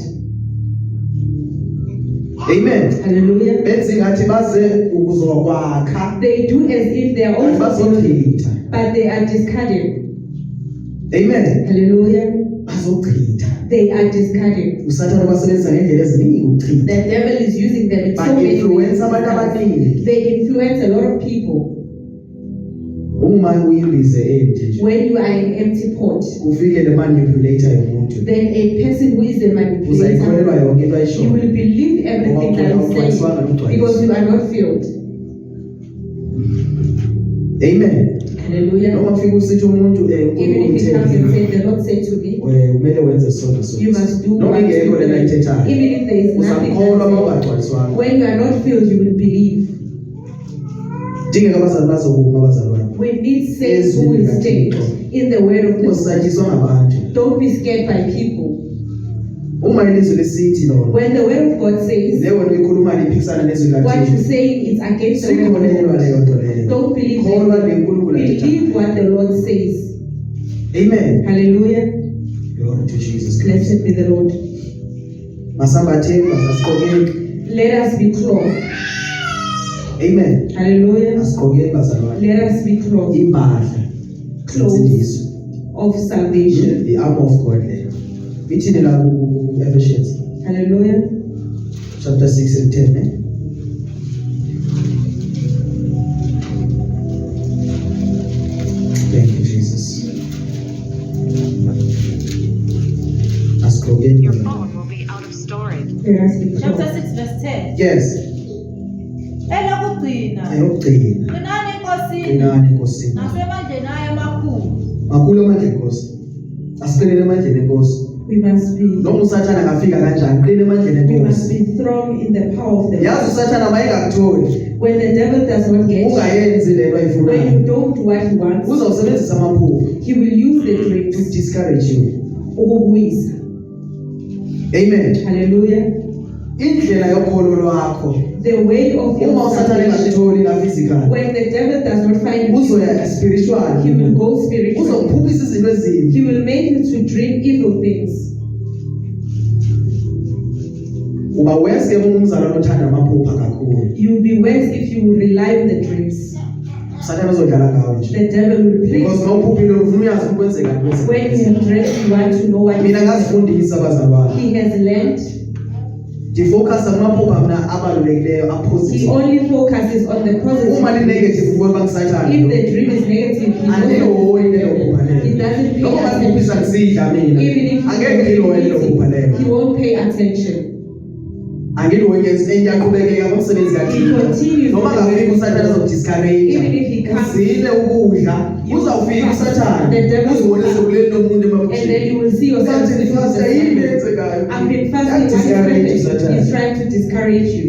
amen Hallelujah. benza ngathi baze ukuzokwakha They do as if they are kanti also building, bazochitha but they are discarding. amen Hallelujah. bazochitha They are discarding. usathane basebenzisa ngendlela eziningi The ukuchitha devil is using them in so But many influence ways. abantu abaningi They influence a lot of people. uma uyimbize enje nje When you are an empty pot, kufike le manipulator yomuntu then a person who is a manipulator, uzayikholelwa yonke into you ayishoyo will believe everything that is saying because you are not filled. amen Hallelujah. noma ufika usithi umuntu Even if he comes and says, the Lord said to me, kumele wenze sona you must do noma what you ingekho lena do. ayithethayo Even if there is nothing uzakholwa uma that says, ungagcwaliswanga when you are not filled, you will believe. Dingeka abazali bazokuma abazalwane. We need saints who will stay in the word of the Lord. Usatshiswa ngabantu. Don't be scared by people. Uma ilizwi lesithi lona. When the word of God says, Leyo nto ikhuluma liphikisana nezwi what lathi. you're saying is against the word of Sikholelwa God. leyo nto leyo. Don't believe Kholwa it. lenkulunkulu athi. Believe what the Lord says. Amen. Hallelujah. Glory to Jesus Christ. Blessed be the Lord. Masambatheni masasigqokeni. Let us be clothed. Amen. Hallelujah. Asigqokeni bazalwane. Let us be clothed. Impahla. Clothes of salvation. The armor of God leyo. Ithini la ku Ephesians Hallelujah. chapter 6 and 10, eh? Thank you, Jesus. Asigqokeni Your bazalwane. phone will be out of storage. Let us be Chapter clothed. 6 verse 10. Yes. Elokugcina. Ayokugcina. Qinani enkosini. Qinani enkosini. Nasemandleni ayo amakhulu. Makhulu amandla enkosi. Asiqinele emandleni enkosi. We must be. Noma usathana angafika kanjani, qina emandleni We must enkosi. be strong in the power of the Lord. Yazi usathana mayengakuthola. When the devil does not get you, Ungayenzi lento when ayifunayo. you don't do what he wants, Uzawusebenzisa amaphupho he will use the to dreams. discourage you. Ukukuyisa. Amen. Hallelujah. Indlela yokholo lwakho. The way of your Uma usathana salvation. engakutholi la physical. When the devil does not find you, Uzoya spiritual. he will go spiritual. Uzokuphuphisa izinto ezimbi. He will make you to dream evil things. Uba wese umzalwane othanda amaphupho kakhulu. You will be worse if you rely on the dreams. Usathana uzodlala ngawe nje. The devil will play. Because mawuphuphile ufuna uyazi ukwenzeka ntoni. When you have dreamt, you want to know what Mina ngazifundisa abazalwane. he has learned. Ndifocus amaphupho amna abalulekileyo He apositive. only focuses on the Uma li positive. negative ubona kusathana. If the dream is negative, he Andihoyi lelo knows phupha he lelo. doesn't pay Noma attention. ngikupisa ngisidla mina. Even if Angeke ngiloye lelo phupha lelo. he won't pay attention. Angiloye ngiyaqhubekeka ngomsebenzi He kaThixo. continues. Noma ngafika usathana uzokudiscourage. Even if he comes, Uzile ukudla, uzawufika usathana. The devil will Uzibone come. sekuleli nomuntu and then emabusheni. you will see yourself. Usathi fasta yini enzekayo? I've been fasting. What is Discourage happening? usathana. He's trying to discourage you.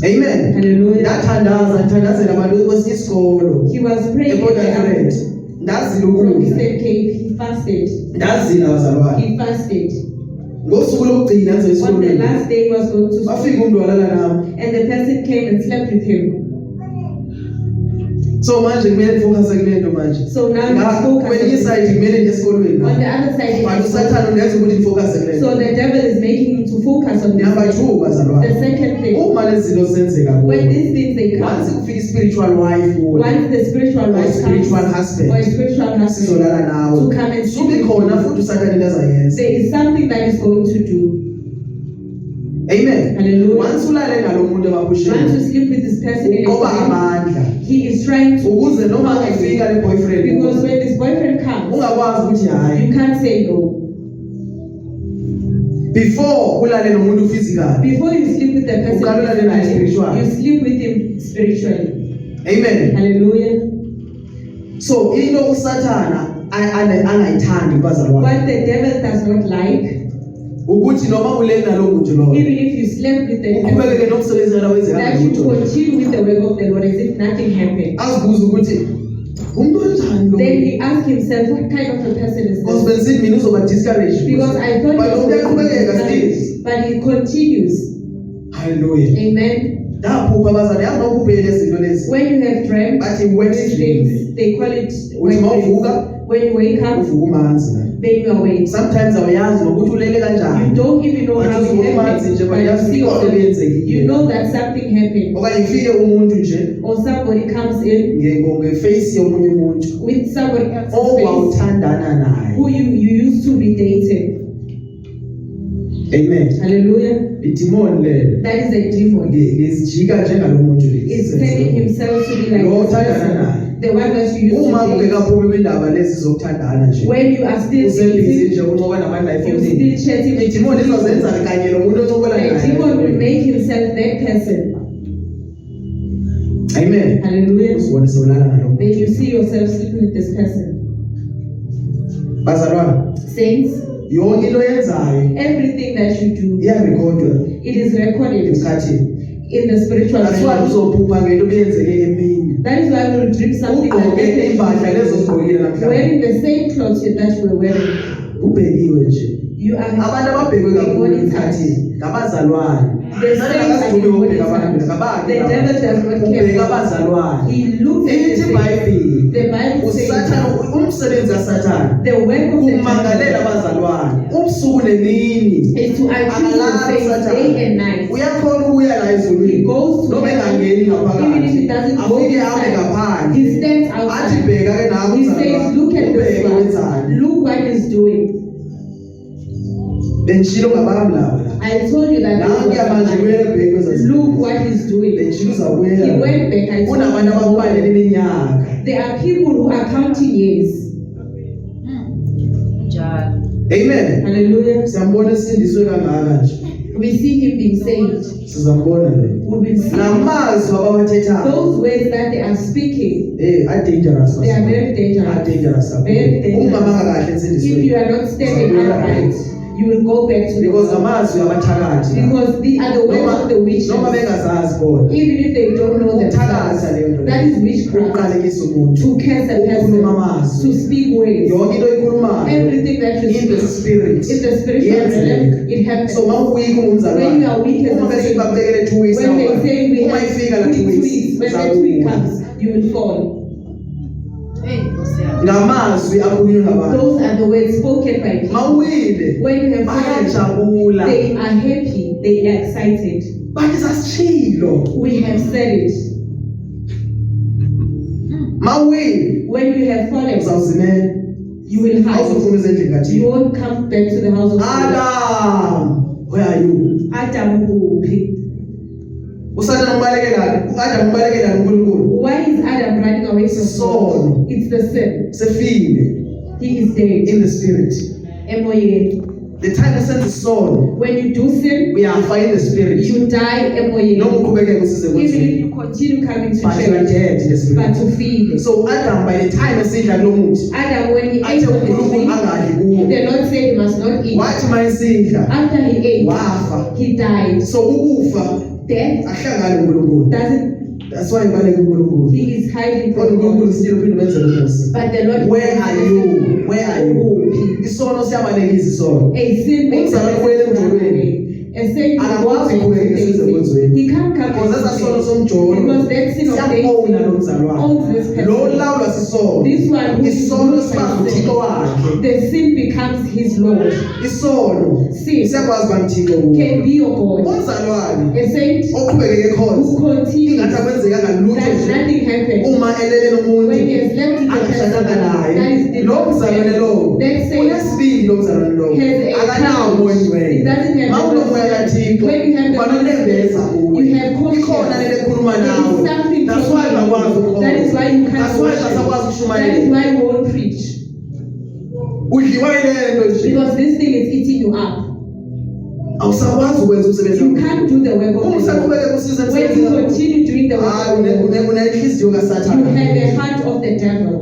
Amen. Hallelujah. Ndathandazela abantu kwesinye isikolo. He was praying Ebona friend. Ndazile ukudla. Protestant Cape. He fasted. Ndazile abazalwane. He fasted. Ngosuku lokugcina enze On the esikolweni. last day, he was going to school, Bafika umuntu walala nami. and the person came and slept with him. So manje kumele ngifocus kule nto manje. So now he's Kwelinye focused. side kumele nje esikolweni. On the other side, But he usathana ungenza ukuthi ngifocus kule so nto. the devil is making him to focus on this. Number 2 bazalwane. The second thing, Uma lezi zinto zenzeka when kuwe. these things they Once come, kufika spiritual wife kuwe. once the spiritual Or wife spiritual comes, husband. or a spiritual husband Sizolala nawe. to come and Sube sleep with khona you, futhi usathana into azayenza. there is something that is going to do. Amen. Hallelujah. Once ulale nalo muntu Want emabusheni. to sleep with this person in Ngoba his amandla. he is trying to, Ukuze noma ngifika le boyfriend. because when this boyfriend comes, Ungakwazi ukuthi hayi. you can't say no. Before ulale nomuntu physical. Before you sleep with the person, Ukalala naye spiritual. you sleep with him spiritually. Amen. Hallelujah. So into usathana angayithandi bazalwane. What the devil does not like, Ukuthi noma ulele nalo muntu lo. even if you slept with the Uqhubekeke devil, nokusebenza la wenzeka that you lutho. continue with the work of the Lord as if nothing happened. Azibuza ukuthi umuntu onjani lo? Then he asked himself, what kind of a person is Because this? benzithi mina uzoba discouraged. Because I thought But he was uyaqhubekeka going to still. be, but he continues. Hallelujah. Amen. Ndaphupha abazali yazi nokuphelele izinto lezi. When you have dreamt, Bathi wet these dream. things, they call it Uthi wet dreams. mawuvuka When you wake up, uvuka umanzi na. then you awake. Sometimes awuyazi nokuthi ulele You kanjani. don't even know But how it uvuka umanzi happened, nje but but you yazi see ikhona yourself. elenzekile. You know that something happened, Okanye kufike umuntu nje or somebody comes in ngeface yomunye umuntu with somebody else's face owawuthandana naye. who you used to be dating. Amen. Hallelujah. Idemon lelo That is a demon. lizijika njengalo muntu It's telling himself to be like Lo this othandana person, naye. the one that you used Uma to date. ungekaphumi kwindaba lezi zokuthandana nje. When you are still Usebhizi dating, nje uncoba nabantu la you efonini. still chatting with Idemon people. izozenza kanye lo muntu oncokola The demon will naye. make himself that person. Amen. Hallelujah. Usibone sewulala nalo. Then you see yourself sleeping with this person. Bazalwane, Saints, yonke into oyenzayo everything that you do, iyarekhodwa it is recorded emkhathini. in the spiritual That's why realm. uzophupha ngento beyenzeke emini. That is why we will dream something like Ugqoke impahla lezo zigqokile that. namhlanje. Wearing the same clothes that you were wearing. Ubhekiwe nje. You are Abantu ababhekwe kakhulu emkhathini ngabazalwane. the Nathi same akasithume as ukubheka abantu the ngabani. devil does not Ubheka care. abazalwane. He looks at Ithi the iBhayibheli. The Bible says Usathana umsebenzi kaSathane. the work of the Kumangalela devil abazalwane. Ubusuku nemini. is to accuse Akalali the faith day and night. Uyakhona ukuya la ezulwini. He goes to Noma engangeni heaven, even if ngaphakathi. he doesn't go Afike ahambe inside. ngaphandle. He stands Athi outside. bheka ke nawe He says, look at this ubheke one. wenzani. Look what he's doing. Bengishilo ngabami laba la. I told you that Nangiya manje uyebheka kwezazizwe. look what he's doing. Bengishilo He uzabuyela. went back. I told Kunabantu abakubalela you. iminyaka. There are people who are counting years. Njalo. Amen. Hallelujah. Siyambona isindiswe kangaka nje. We see him being saved. Sizambona le. We will see Namazwi abawathethayo. those words that they are speaking. Are dangerous. They are very dangerous. Are dangerous. Very dangerous. Ungamanga kahle If insindisweni. you are not standing upright, you will go back to the Because world. amazwi abathakathi. Because the are the words of the witches. Noma bengazazi bona. Even if they don't know Ukuthakatha leyo themselves, nto. that is witchcraft. Ukuqalekisa umuntu. To curse a Ukukhuluma person, amazwi. to speak words. Yonke into oyikhulumayo. Everything that you In the speak spirit. in the spiritual realm, Yenzeka. it happens. So mawuyikho umzalwane. When you are weak as Uma a bese saint, bakubekele 2 weeks. when they say we Uma have ifika la 2 2 weeks. weeks, when the 2 week comes, you will fall. Hey, Nkosi yami. Ngamazwi akhulunywe ngabantu. Those are the words spoken by people. Mawile. When you have fallen, Bayajabula. they are happy, they are excited. Bathi sasishilo. We have said it. Mawile. When you have fallen, Uzawuzimela. you will hide. Awuzophuma ezendlini You kaThixo. won't come back to the house of God. Adam, where are you? Adam kuphi? Usathana umbalekela, uAdam umbalekela uNkulunkulu. Why is Adam running away from Sono. God? It's the sin. Sefile He is dead. in the spirit. Emoyeni. The time we send the soul, When you do sin, we are fine in the spirit. you die emoyeni. No uqhubeke usize Even if kwethu. you continue coming to But you are church, dead in the but spirit. to feel. So Adam, by the time esidla lo muthi, Adam, when he ate athe of the uNkulunkulu tree, angadli kuwo. the Lord said he must not eat. Wathi mayesidla, After he ate, wafa. he died. So ukufa Death ahlangane uNkulunkulu. doesn't, That's why ibaleke uNkulunkulu. he is hiding Kodwa from uNkulunkulu God. still uphinde wenze umusa. But the Lord, Where are you? Where are you? Isono siyabalekisa isono. a sin makes a Umzalwane person ubuyele run emjolweni. away. A saint will go Akakwazi back to ukuqhubeka esize David. ekwenzweni. He can't come Because back to esasono David. somjolo Because that sin of siyambona lo David mzalwane. owns this person. Lo lawulwa sisono. This one who is Isono ruled siba by nguthixo sin. wakhe. The sin becomes his Lord. Isono Sin siyakwazi uba mthixo kuwo. can be your God. Umzalwane A saint oqhubekeke ekhonza who continues ingathi akwenzekanga lutho that nje. nothing happened. Uma elele nomuntu When he has left the angashadanga person, that naye is lo mzalwane lo that saint unesibindi lo mzalwane lo has a akanawo umoya courage. ongcwele. It doesn't have Ma unomoya kaThixo When you have the ubanolembeza kuwe. you have conscience. Ikhona lento ekhuluma There is nawe. something That's why from ungakwazi you. That is why you can't That's why worship. ungasakwazi That is ukushumayela. why you won't preach. Udliwa ile nto nje. Because this thing is eating you up. Awusakwazi ukwenza umsebenzi You wakho. can't do the work of Uma the Lord. usaqhubeka usiza When you emsebenzini wakho, continue doing the work of the Lord, unenhliziyo you kaSathane. have a heart of the devil.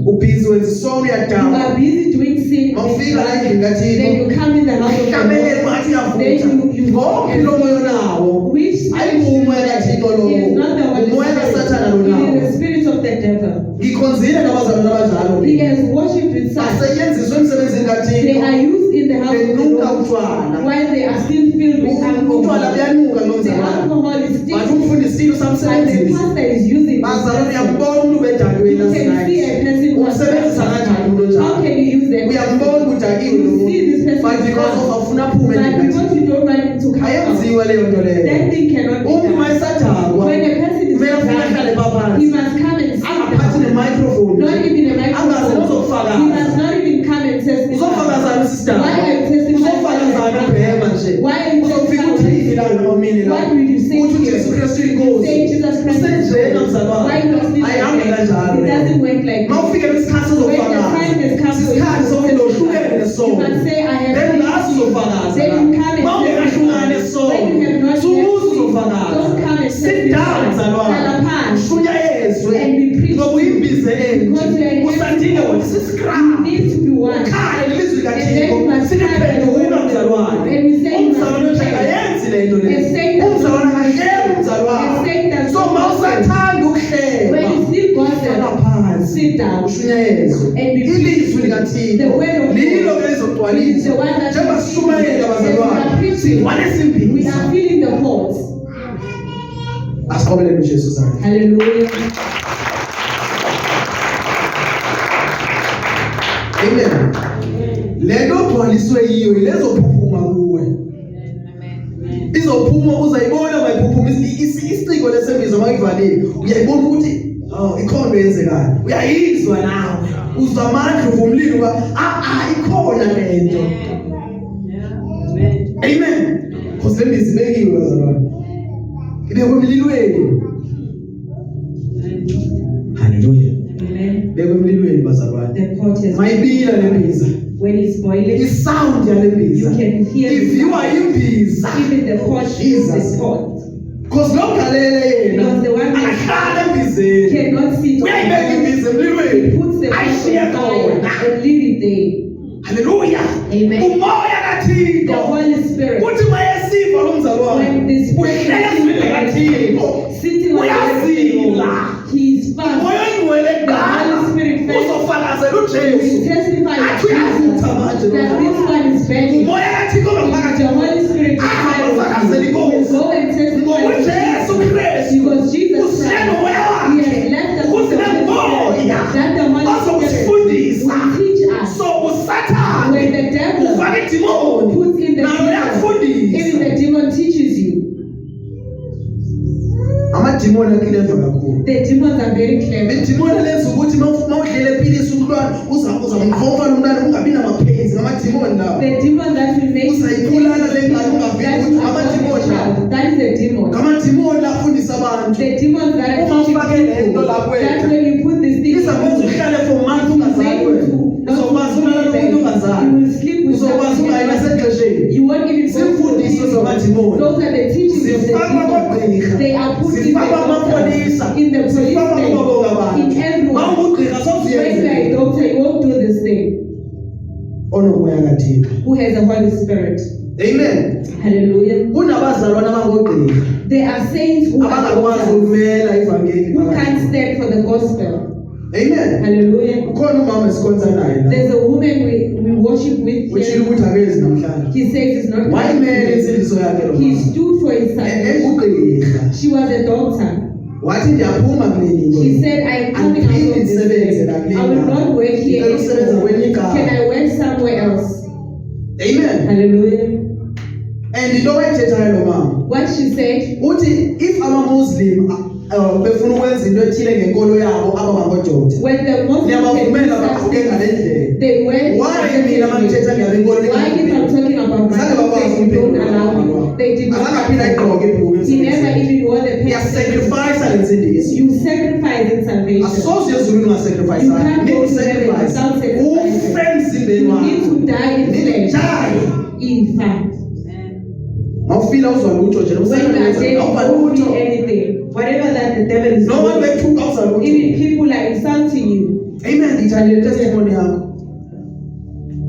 Ubhizi wenza isono You uyadamba. are busy doing sin. Mawufika la endlini Then kaThixo. you come in the house of the Uhlabelele Lord. ungathi Then you Ngophi lo moya onawo? which Ayikumoya kaThixo lo. It is not the one Umoya kaSathane lo It nawo. is the spirit of the devil. Ngikhonzile ngabazalwane abanjalo. He has worshipped with such. Asetshenziswe emsebenzini They kaThixo. are used in the house of the Benuka Lord utshwala. while they are still filled with Utshwala alcohol. buyanuka lo The mzalwane. alcohol is still, Bathi umfundisile but the usamsebenzisa. pastor is using Bazalwane it. uyambona umuntu ubedalweni You can see a last person who has Umsebenzisa kanjani umuntu How onjalo? can you use that? Uyambona ukuthi akiwe lo You see this muntu. person But because is of bad. afuna aphume But endlini because kaThixo. you don't want him to come out, Ayenziwa leyo nto leyo. that thing cannot be Umuntu done. mayesadakwa. When a person is Kumele afike ahlale bad, phansi. he must come and sit Angaphathi down. ne-microphone. Not even a Angaze microphone. uzofakaza. He must not even come and testify. Uzofakazana sister. Why are you testifying? Uzofakazana ubhema nje. Why are you Uzofika testifying? uthi la nomini la. What will you say Uthi here? uJesu Kristu You inkosi. say Jesus Christ. Usenjena mzalwane. Why does this Ayihambi kanjalo. It doesn't work like Ma that. ufike lesikhathi When the uzofakaza. time has come for you Isikhathi to sokuthi lohlukene testify, you nesono. must say, I have Then faith ngazi in you. uzofakaza. Then you come and Ma ungekahlukani nesono. When you have not Sumuzi yet seen, uzofakaza. don't come and Sit down testify. mzalwane. Hlala phansi. Shunyayezwe. And be preached Ngoba uyimbize Because you are in usadinga You wasisikra. need to be one. Khale lelizwi And then you kaThixo. must carry the word Siniphenduka of the Lord. mzalwane. And you say you must Umzalwane repent. ushaka yenzi le lento le. A saint does Umzalwane not akahleki umzalwane. A saint does So not mawusathanda When ukuhleba, you still hlala gossip, phansi, sit down. ushunyezwe. And be Ilizwi peaceful. likaThixo The word of lilo God ke is lizogcwalisa. the one that Njengoba sishumayela bazalwane, sigcwale we simbiza. are feeling the pulse. Asiqobeleni uJesu sakhe. Hallelujah. Amen. Lento ogcwaliswe yiyo ilezophuphuma kuwe. Izophuma uzayibona mayiphuphuma isiciko lesembizo mayivalile. Uyayibona ukuthi ikhona yenzekayo. Uyayizwa nawe. Uzwa amandla uvumlile uba ikhona lento. Amen. Khosembizo ibekiwe bazalwane. Ibekwe emlilweni. Hallelujah. Amen. Ibekwe emlilweni bazalwane. The pot is Mayibila lembiza. when it's boiling, Isound yale mbiza. you can hear Iviwa imbiza. even the pot is the pot. Because lo galele yena Because the one that akahlala embizeni. cannot sit Uyayibeka imbiza he emlilweni. puts the pot on Ayishiye khona. fire and leave it there. Hallelujah. Amen. Umoya The kaThixo. Holy Spirit, Uthi mayesiva lo mzalwane. when the Spirit Uhlela ezwini likaThixo. sitting on Uyazila. he is fast. Umoya oyingcwele The kuqala. Holy Spirit Uzofakazela will uJesu. testify Athi uyavutha manje lo that mama. this one is begging. Umoya kaThixo ngaphakathi. The Holy Spirit Fakazela will inkosi. go and testify NgokuJesu Kristu. because Jesus Usiya Christ, nomoya he wakhe. has left us Kuthi with the Holy nomoya Spirit, that the Holy Spirit ozokusifundisa. will teach us. So usathane When the devil ufake idimoni puts in the nayo demon, uyakufundisa. even the demon teaches you. Amadimoni akhileva kakhulu. The demons are very clever. Idimoni lenza ukuthi mawudlela iphilisi umntwana uzamkhomfa lo mntwana ungabi namaphezi ngamadimoni lawo. The demon that will make Uzayibulala le ngane ungaveli that ukuthi will amadimoni abort the lawo. child. That is the demon. Ngamadimoni la afundisa abantu. The demons that are Uma teaching ufake lento la people. kwethu, That's when you put this thing. izakwenza uhlale for months ungazali wena. Uzokwazi ukulala nomuntu You ungazali. will sleep with Uzokwazi ungayi nasexesheni. You won't even Zimfundiso zamadimoni. Those are the teachings of the Zifakwa kwagqirha. demons. They are put in the Zifakwa doctor, amapholisa. in the police Zifakwa kumabonga station, abantu. in everyone. Mawungugqirha When you are a sokuziyenza. doctor, you won't do this thing. Onomoya kaThixo. Who has the Holy Spirit? Amen. Hallelujah. Kunabazalwane abangogqirha There are saints who are abangakwazi doctors, ukumela ivangeli who phakathi. can't stand for the gospel. Amen. Hallelujah. Ukhona umama esikhonza naye la. There's a woman we worship with Utshilo here. ukuthi akezi namhlanje. He says it's not Wayimele insindiso yakhe lo He mama. stood for his son. Engugqirha. She was a doctor. Wathi ndiyaphuma kuleli nto. She said, I'm coming out Andiphindi of this ndisebenze place. la kule I will ndawo. not work here Ngicela ukusebenza kwenye anymore. igama. Can I work somewhere else? Amen. Hallelujah. And into wayithethayo lo mama. What she said, Uthi if ama-Muslim befuna ukwenza into ethile ngenkolo yabo aba bangodokotela. when the Muslims Ngiyabavumela bagqoke ngale ndlela. they went. Why mina mangithetha ngale nkolo Why if I'm talking about my Zange bakwazi faith, you don't allow me? ukuphendula. They did not. Azange aphinde ayigqoke ibhuluku He never emsebenzini. even wore the Uyasacrifice le nsindiso. You sacrifice in salvation. Asoze ezulwini ungasacrifice. You can't Need go to to heaven sacrifice. without sacrificing. Ufe emzimbeni You wakho. need to die in Need to flesh. die. In fact, Mawufila uzwa lutho nje. when you are dead, Awuba you don't lutho. feel anything. Whatever that the devil is No one doing, bethuka uzwa lutho. even people are insulting you. Amen. Ngithandile testimony yakho.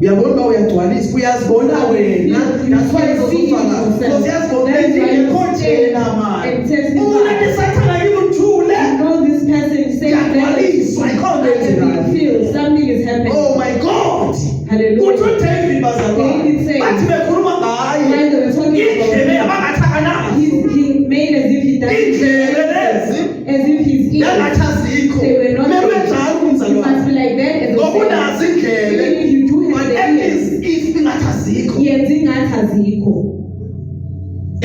Uyabona uba uyagcwalisa, uyazibona wena. That's why uzofaka. Because uyazibona ngekho njena manje. Umuntu esathana ngikuthule. You know this person is saying that Ngiyagcwaliswa, ayikho nto I eyenzekayo. can feel something is happening. Oh my God. Kuthi Hallelujah. uDavid bazalwane. David said, Bathi bekhuluma ngaye. When they were talking Indlebe about abangathakanazo. he made as if he doesn't, Indlebe lezi as if he's ill. yangathi azikho. They were not. Kumele wenjalo You must kumzalwane. be like that as a Ngoba saint. unazo indlebe. Even if you do have But the at ears, least if ingathi azikho. yenza ingathi azikho.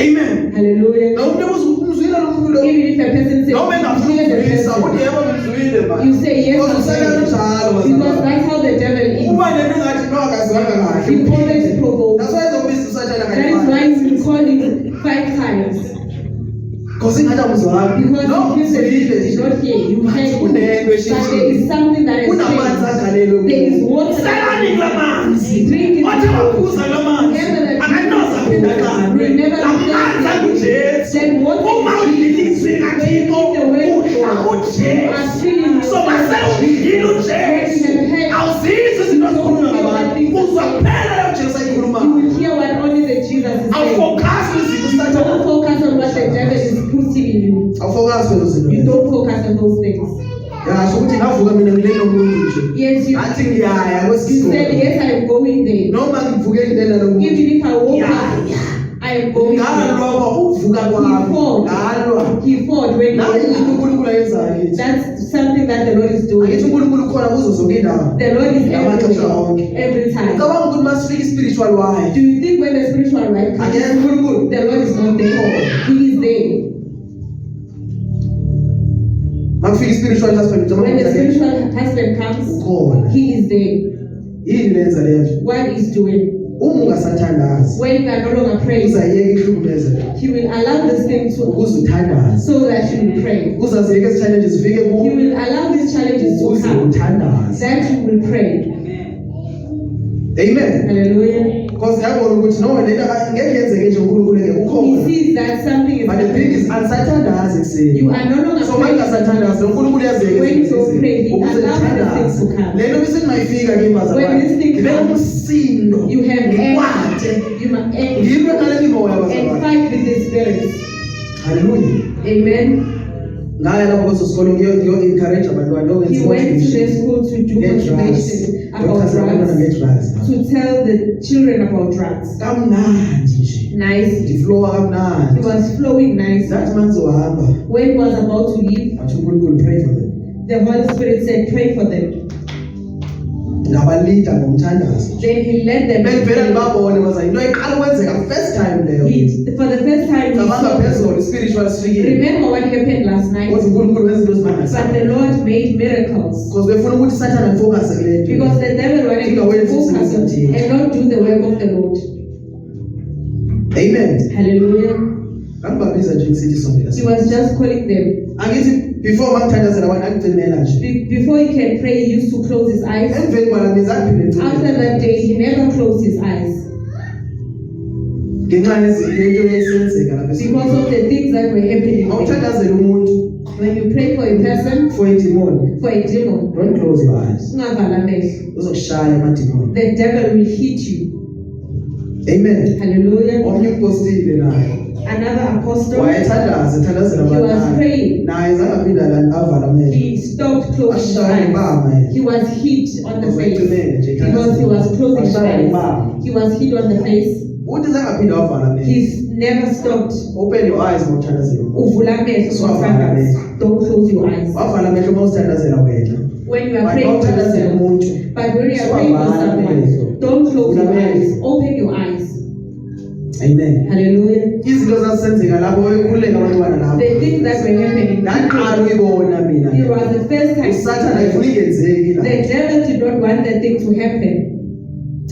Amen. Hallelujah. Noma umzwile lo muntu lo. Even if a person says, Noma engafuni "Hear the ukuvisa, person," uthi yebo ngizwile manje. you say yes, Because I'm usekela njalo saying. Because bazalwane. that's how the devil is. Uba nento engathi no akaziwanga kahle. He always provokes. That's why ezokubiza usathana That is kayi. why you call him 5 times. Because ingathi awuzwanga. Because No, he feels that uzwile he did nje. not hear. You heard Kunento him. But eshintshile. there is something that is Kunamanzi changed. agalelwe There is kuwo. water. Selani kula manzi. Drink it. Wathi waphuza la manzi. Whoever that Akanoza drinks aphinda kanwe. will never La manzi akuJesu. Then water Uma is udlilizwe kaThixo, udla uJesu. So mase udlile uJesu. Awuzizwa izinto ezikhulunywa ngabantu. Uzwa kuphela leyo Jesu ayikhulumayo. You will hear what only the Jesus is saying. Awufocus izinto usathana lezo. don't focus on those things. Yasho ukuthi ngavuka mina ngilelo muntu nje. Yes, Ngathi ngiyaya you said, kwesizwe. yes, I am going there. Noma ngivuke ngilelo Even muntu. if I woke up, I am going there. Ngalokho ukuvuka kwami. Ngalwa. He fought when Nayi he into uNkulunkulu ayenzayo. That's something that the Lord is Angithi doing. uNkulunkulu khona kuzo zonke indawo. The Lord is Ngamaxesha onke. every time. Ngicabanga ukuthi masifika spiritual wife. Do you think when the spiritual life comes, Angeke uNkulunkulu. the Lord is not there? He is there. Makufika spiritual husband When the ngicabanga spiritual husband comes, ukhona. he is there. Yini lenza leyo? What is doing? Uma ungasathandazi, When you are no longer praying, uzayeka ihlukumeze he will allow this thing to ukuze uthandaze. so that you will pray. Uzaziyeka ezi challenges zifike He kuwe will allow these challenges to ukuze come uthandaze. that you will pray. Amen. Hallelujah. Because yabona ukuthi no lento ngeke yenzeke nje uNkulunkulu ngeke He ukhona. sees that something is But the thing is ansathandazi kuseni. You are no longer So manje praying. ngasathandazi uNkulunkulu yazeke. When you don't pray, he ukuze allows uthandaze. these things to come. Lento bese ngayifika ke imbaza When this thing ngibe comes, umsindo. You have Ngikwate. you must Ngilwe nale mimoya and bazalwane. fight with the spirits. Hallelujah. Amen. Ngaya lapho kweso sikolo ngiyo encourage abantwana no He went to the school to do motivation about drugs, to tell the children about drugs. kamnandi nje Nice. ndiflowa He kamnandi was flowing nice. that man zohamba When he was about to leave, athi uNkulunkulu pray for them the Holy Spirit said, pray for them. ngabalida ngomthandazo Then he led them. bengivela ngibabone baza into eqala ukwenzeka first time leyo For the first time, he cabanga saw, phezulu spiritual sifikile remember what happened last night? kodwa uNkulunkulu wenza into But esimanga the Lord made miracles. because befuna ukuthi Satan afocus kule nto Because the devil wanted Think to away focus from on something. and not do the work of the Lord. amen Hallelujah. ngibabiza nje ngisithi sondela He was just calling them. angithi before mangithandazela wena ngigcinela nje Before he can pray, he used to close his eyes. emveni kwala ngizaphinde After that day, he never closed his eyes ngenxa yezinto eyayisenzeka lapha because of the things that were happening. awuthandazela umuntu When you pray for a person, for a demon for a demon, don't close your eyes ungavala amehlo. uzokushaya amademon The devil will hit you. amen Hallelujah. omnye upostile naye Another apostle, wayethandaza ethandazela he was abantu praying. naye zangaphinda la avala amehlo He stopped closing his ashaya ibamba eyes. He was hit on the face Uzayicimela nje because he was closing his Ashaya eyes. ibamba. He was hit on the face. uthi zangaphinda wavala amehlo He's never stopped. open your eyes mawuthandazela umuntu Uvula amehlo, So uvula wavala amehlo. amehlo. Don't close your eyes. wavala amehlo mawuthandazela wena When you are But praying for mawuthandazela yourself, umuntu but when you are So praying for wavala someone, amehlo. don't close your Uvula eyes. amehlo. Open your eyes. amen Hallelujah. izinto zasenzeka lapho bekhuleka abantwana lapho The things that were happening, ndandiqala uyibona mina it was the first time. usathana ayifuna ingenzeki la The devil did not want that thing to happen.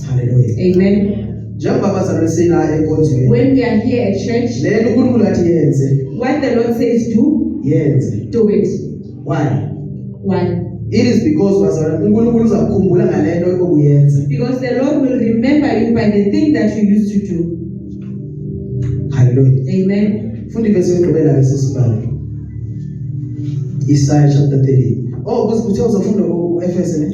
haleluya Amen. njengoba bazalwane sila enkonzweni When we are here at church, lento uNkulunkulu athi yenze what the Lord says do, yenze do it. why Why? it is because bazalwane uNkulunkulu uzakukhumbula ngalento okuyenza Because the Lord will remember you by the thing that you used to do. haleluya Amen. funda ivesi yokugqibela lesisibalo Isaiah chapter 30 kuthiwa uzofunda uEfeso ne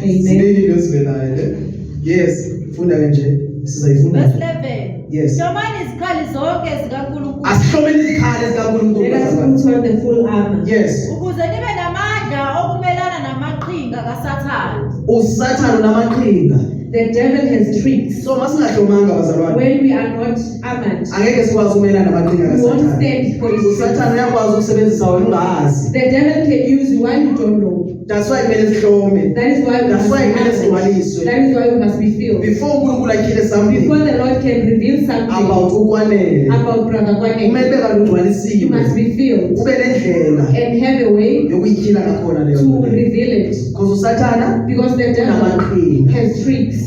Amen. Sineli losivelayo yes funda ke nje sizayifunda Verse 11. Yes. Hlomani izikhali zonke zikaNkulunkulu asihlomeni izikhali zikaNkulunkulu Let us bazalwane. put on the full armor. yes ukuze nibe namandla okumelana namaqhinga kaSathane. usathana namaqhinga The devil has tricks. so masingahlomanga bazalwane When we are not armored, angeke sikwazi ukumelana namaqhinga we won't kaSathane stand for his usathana uyakwazi ukusebenzisa wena ungazi The devil can use you while you don't know. that's why kumele sihlome That is why we That's must why be kumele armored. sigcwaliswe. That is why we must be filled. before uNkulunkulu akhile something Before the Lord can reveal something about ukwanele about Brother kumele Kwane, beka you lugcwalisiwe must be filled ube nendlela and have a way yokuyikhila ngakhona leyo to nto leyo. reveal it. because usathana Because the devil unamaqhinga has tricks.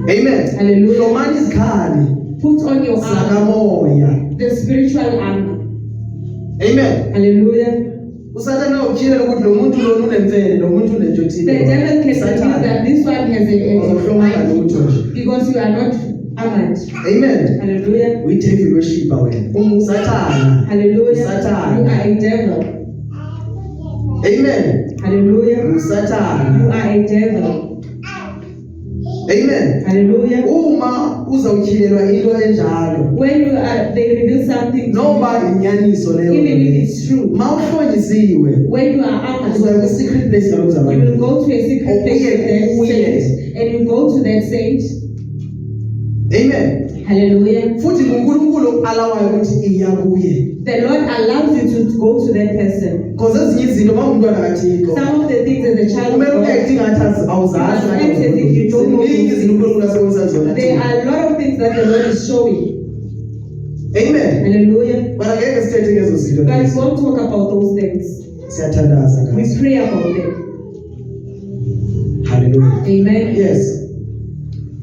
amen Hallelujah. hlomani izikhali Put on your armor, zakamoya the spiritual armor. amen Hallelujah. usathana uyakutshiyela ukuthi lo muntu lona unemfene lo muntu unento The devil can reveal that this one has Uzohlomanga lutho nje. because you are not armored. amen Hallelujah. uyidevil worshipper wena usathana Hallelujah. Satan. You are a devil. amen Hallelujah. You usathana are a devil. amen Hallelujah. uma uzawutyhilelwa into enjalo when they reveal something to noba inyaniso you, leyo even if it's true, mawuhlonyisiwe when you are out, uzaya kwi-secret place kaloku you zabantu will go to a secret place with that saint, and you go to that saint. amen Hallelujah. futhi ngunkulunkulu alawayo ukuthi iya kuye The Lord allows you to go to that person. because ezinye izinto ma ungumntwana kathixo Some of the things as a child of kumele God, uyayithi ngathi awuzazi ziningi izinto unkulunkulu asebenzisa zona there are a lot of things that the Lord is showing. amen Hallelujah. But angeke sithethe ngezo zinto But we lezo. won't talk about those things. Siyathandaza ngazo. We pray about them. Hallelujah. Amen. Yes.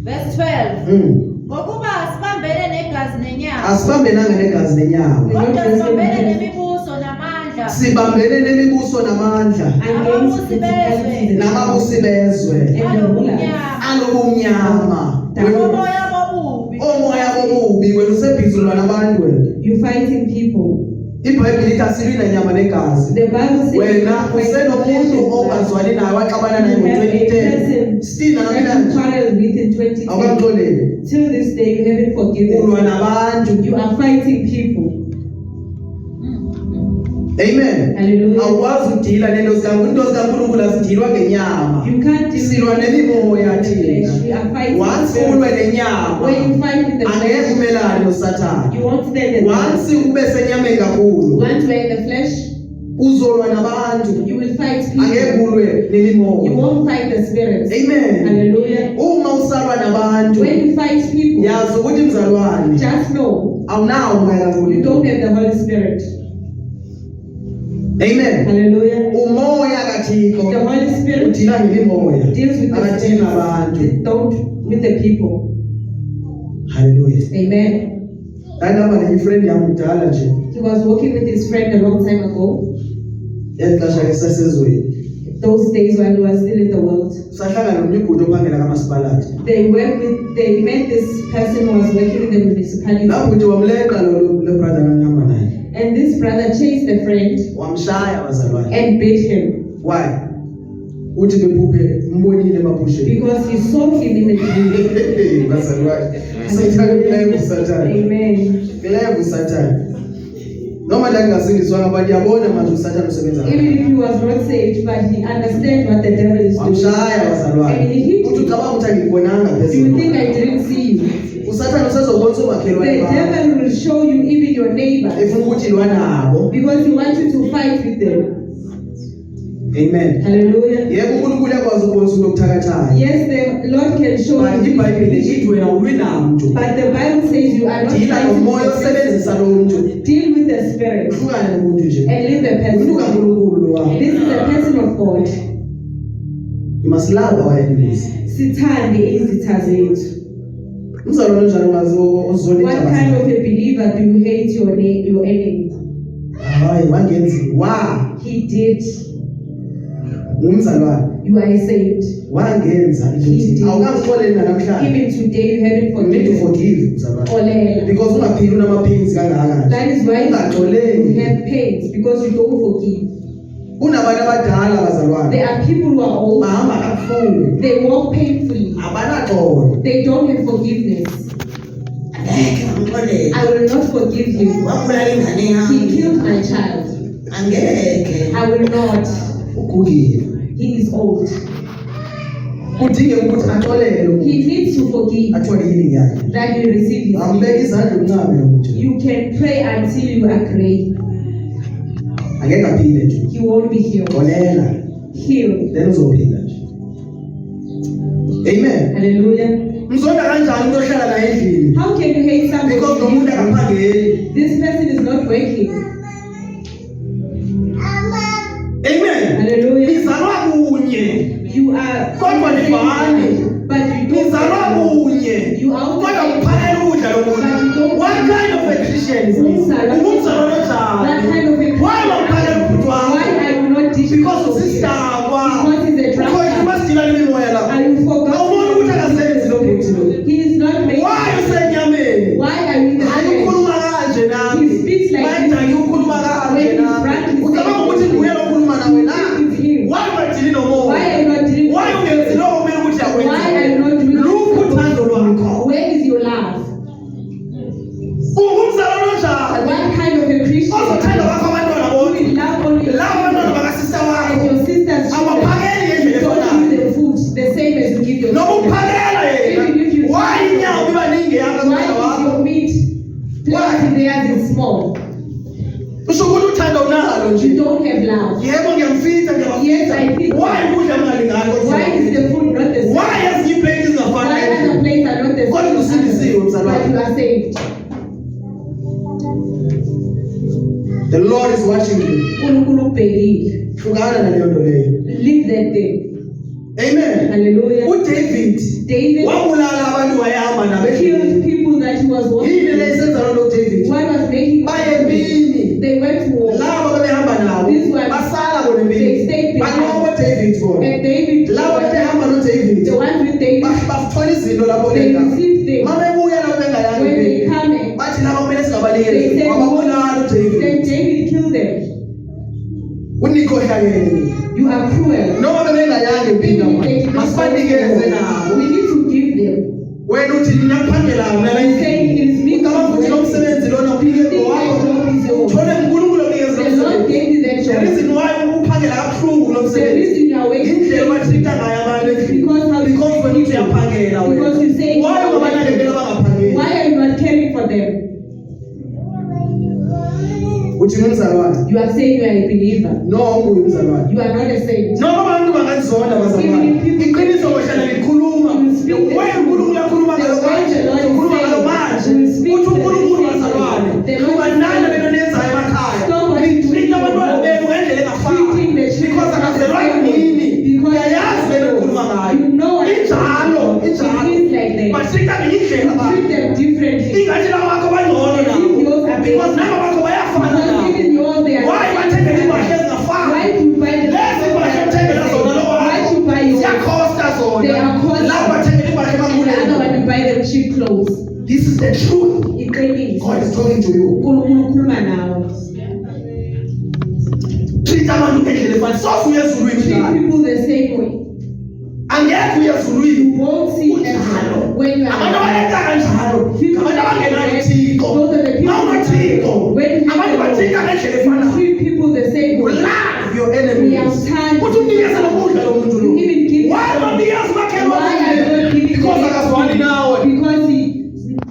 Verse 12. Mm. Ngokuba asibambene negazi nenyama, Asibambenanga negazi nenyama. kodwa sibambene nemibuso namandla, Sibambene nemibuso namandla Against principalities nababusi bezwe and the rulers. alobumnyama. omoya bobubi, Omoya bobubi wena usebhizulwa nabantu wena. You fighting people. iBhayibhile ithi asilwi nenyama negazi. The Bible says Wena you fight usenomuntu flesh and blood. ongazwani naye waxabana naye You have a ngo-2010 person still that you namhlanje quarreled with in 2010. awukamxoleli Till this day, you haven't forgiven. ulwa nabantu. You are fighting people. Amen. Hallelujah. Awukwazi udila nento zikaNkulunkulu azidilwa ngenyama. You can't deal Silwa with nemimoya the thina. flesh. We are fighting. Once spirits. ulwe nenyama When you fight with the angeke flesh, umelane noSathane. you won't stand in Once the ube senyameni kakhulu Once we're in the flesh, uzolwa nabantu. you will fight Angeke people. ulwe You nemimoya. won't fight the spirits. Amen. Hallelujah. Uma usalwa nabantu When you fight people, yazi ukuthi mzalwane just know awunawo umoya you kaNkulunkulu. don't have the Holy Spirit. Amen. Hallelujah. Umoya kaThixo The Holy Spirit udila ngemimoya. deals with the Akathini spirits. nabantu. It don't with the people. Hallelujah. Amen. Ndandihamba nenye ifriend yam kudala nje He was working with his friend a long time ago. yexesha ke sasezweni Those days when he was still in the world. sahlangana nomnye ubhuti ophangela kamasipalathi They met this person who was working in the municipality. laa bhuti wamleqa lo brother nangihamba naye And this brother chased the friend wamshaya bazalwane. and beat him Why? Uthi bephuphe mbonile emaphusheni. because he saw him in the dream. Bazalwane. Sathane clever uSathane. Amen. Clever uSathane. Noma ndingasindiswanga but yabona manje uSathane usebenza Even if he was not saved, but he understands what the devil is doing. wamshaya And bazalwane. he hit Uthi him. ucabanga ukuthi angikubonanga Do you think phezulu. I didn't see you? uSathane usezobonisa The umakhelwane bakho. devil will show you even your neighbor Efuna ukuthi lwa nabo. because he wants you to fight with them. Amen. Hallelujah. Yebo uNkulunkulu yakwazi ukubonisa umuntu okuthakathayo. Yes, the Lord can show But you. iBhayibhile ithi wena ulwi namntu. But the Bible says you are not Dila fighting nomoya with the person. osebenzisa lo muntu. Deal with the spirit Uhlukane nomuntu nje. and leave the Umuntu person. kaNkulunkulu lo wakho. This is the person of God. You must love our enemies. Sithande izitha zethu. Umzalwane onjalo ngazo ozone What kind of a believer do you hate your enemy? hayi wangenziwa He did. ngumzalwane You are saint. wangenza He did. into awukamxoleli namhlanje. Even today you haven't You need to forgiven. forgive mzalwane. Olela. Because ungaphili unamapains kangaka. That is why you Ungaxoleli. have pains because you don't forgive. Kunabantu abadala bazalwane. There are people who are old. Bahamba kabuhlungu. They walk painfully. Abanaxolo. They don't have forgiveness. Angeke ngamxoleli. I will not forgive you. Wabulala ingane He yami. killed my child. Angeke. I will not. Ugugile. He is old. Kudingeka ukuthi axolele lo He muntu. needs to forgive Athole healing yakhe. that he receive his Ambeka healing. izandla unqabe lo muntu. You can pray until you agree. Angeke aphile nje. He won't be healed. Xolela. Healed. Then uzophila nje. Amen. Hallelujah. Mzonda kanjani umuntu ohlala naye endlini? How can you hate Because lo muntu somebody? akaphangeli. This person is not working. Amen. Hallelujah. Nizalwa kunye. You are Kodwa nivani. but you don't. Nizalwa kunye. You are Kodwa uphalela ukudla lo muntu. What kind of a Christian is this? Ungumzalwane That onjani? kind of a Why waphalela ubhuti Why wakho? are you not teaching? Because usistakwa. Because he's a Because drunkard. umasitila nemimoya lapho. Are you forgotten? Awuboni ukuthi akasebenzi lo bhuti lo. He is not making. Why usenyameni? Why are you in the Hayi flesh? ukhuluma kanje nami. He speaks like Mayindaki this. ukhuluma kanje When he's nami. frank, he's Ucabanga saying- ukuthi nguye lo okhuluma nawe na? It's him. Why ungadili nomoya? Why are you not dealing Why with ungenzi lokho kumele ukuthi Why are you akwenze? not doing Luphi uthando lwakho? Where is your love? appreciate ozothanda bakho abantwana you bonke will love only your labo abantwana children bakasista and wakho your sister's children. abaphakeli ngendlela Don't efanayo give them food the same as you give your noma children. ukuphakela Even if you yena why inyawo ibaningi yakho why is your meat plenty theirs is small? usho ukuthi uthanda unalo You nje don't have love. yebo ngiyamfita Yes, I think. why ukudla kungalingani Why is the food not the same? why ezinye iplate Why zingafani other plates are not the Kodwa same? usindisiwe, mzalwane. But you are saved. the Lord is watching you uNkulunkulu ubhekile. hlukana naleyo nto leyo Leave that thing. amen Hallelujah. uDavid David wabulala abantu wayehamba killed nabendlini people that he was yini walking. lesenza lo David What was making baye empini They went to war. labo bebehamba nabo This one, basala bona they empini stayed behind. banqobo David bona And David, labo bebehamba no David the ones with David, bathola izinto lapho they lenga received things. mabebuya labo When bengayazi they come in, bathi laba kumele they singabanikeli said, wababulala then uDavid David killed them. uNikho hlakeni You are cruel. noma bebengayanga empini masibanikeze nabo We need to give them. wena uthi ngiyaphangela mina la I'm saying it is me. ucabanga ukuthi lo msebenzi lona uphike Think ngowakho that job is yours. uthole uNkulunkulu onikeza lo The Lord msebenzi gave you that the job. reason why uphangela kabuhlungu lo The msebenzi reason you are waiting indlela batrita ngayo abantu Because how you because wena uthi uyaphangela Because you say why ungabanakekela abangaphangeli why are you not caring for them? uthi ngumzalwane You are saying you are a believer. no unguye umzalwane You are not a saint. noma abantu bangazonda bazalwane iqiniso ngohlala likhuluma wewe uNkulunkulu akhuluma ngalo manje ukhuluma ngalo manje uthi uNkulunkulu bazalwane ubanana lento niyenzayo emakhaya nitrita abantwana benu ngendlela engafani because akazelwani nini uyayazi lento ukhuluma ngayo You know what injalo it is like that. batrita ngendlela You treat them differently. ingathi labo bakho bangcono nabo because nabo bakho bayafana Because nabo even yours they are. why bathengela impahla ezingafani Why do you buy the lezi impahla uthengela zona lo Why do you buy yours? ziyakhosta They zona are costly. labo bathengela impahla And the other emakhuleni one you buy them cheap clothes. this is the truth Iqiniso. God is talking to you uNkulunkulu ukhuluma nawe. treat abantu ngendlela efana sofu uyezulwini Treat njalo people the same way. angekho uyezulwini You won't see unjalo them when you abantu are. abayenza kanjalo abantu abangenayo uthixo Those are the people. nawunothixo When you abantu bathika ngendlela you efanayo treat people the same way. love your We enemies have time. uthi unikeza lokudla lo muntu lo You even give. why banikeza umakhelwane Why are you not giving because akazwani nawe Because he's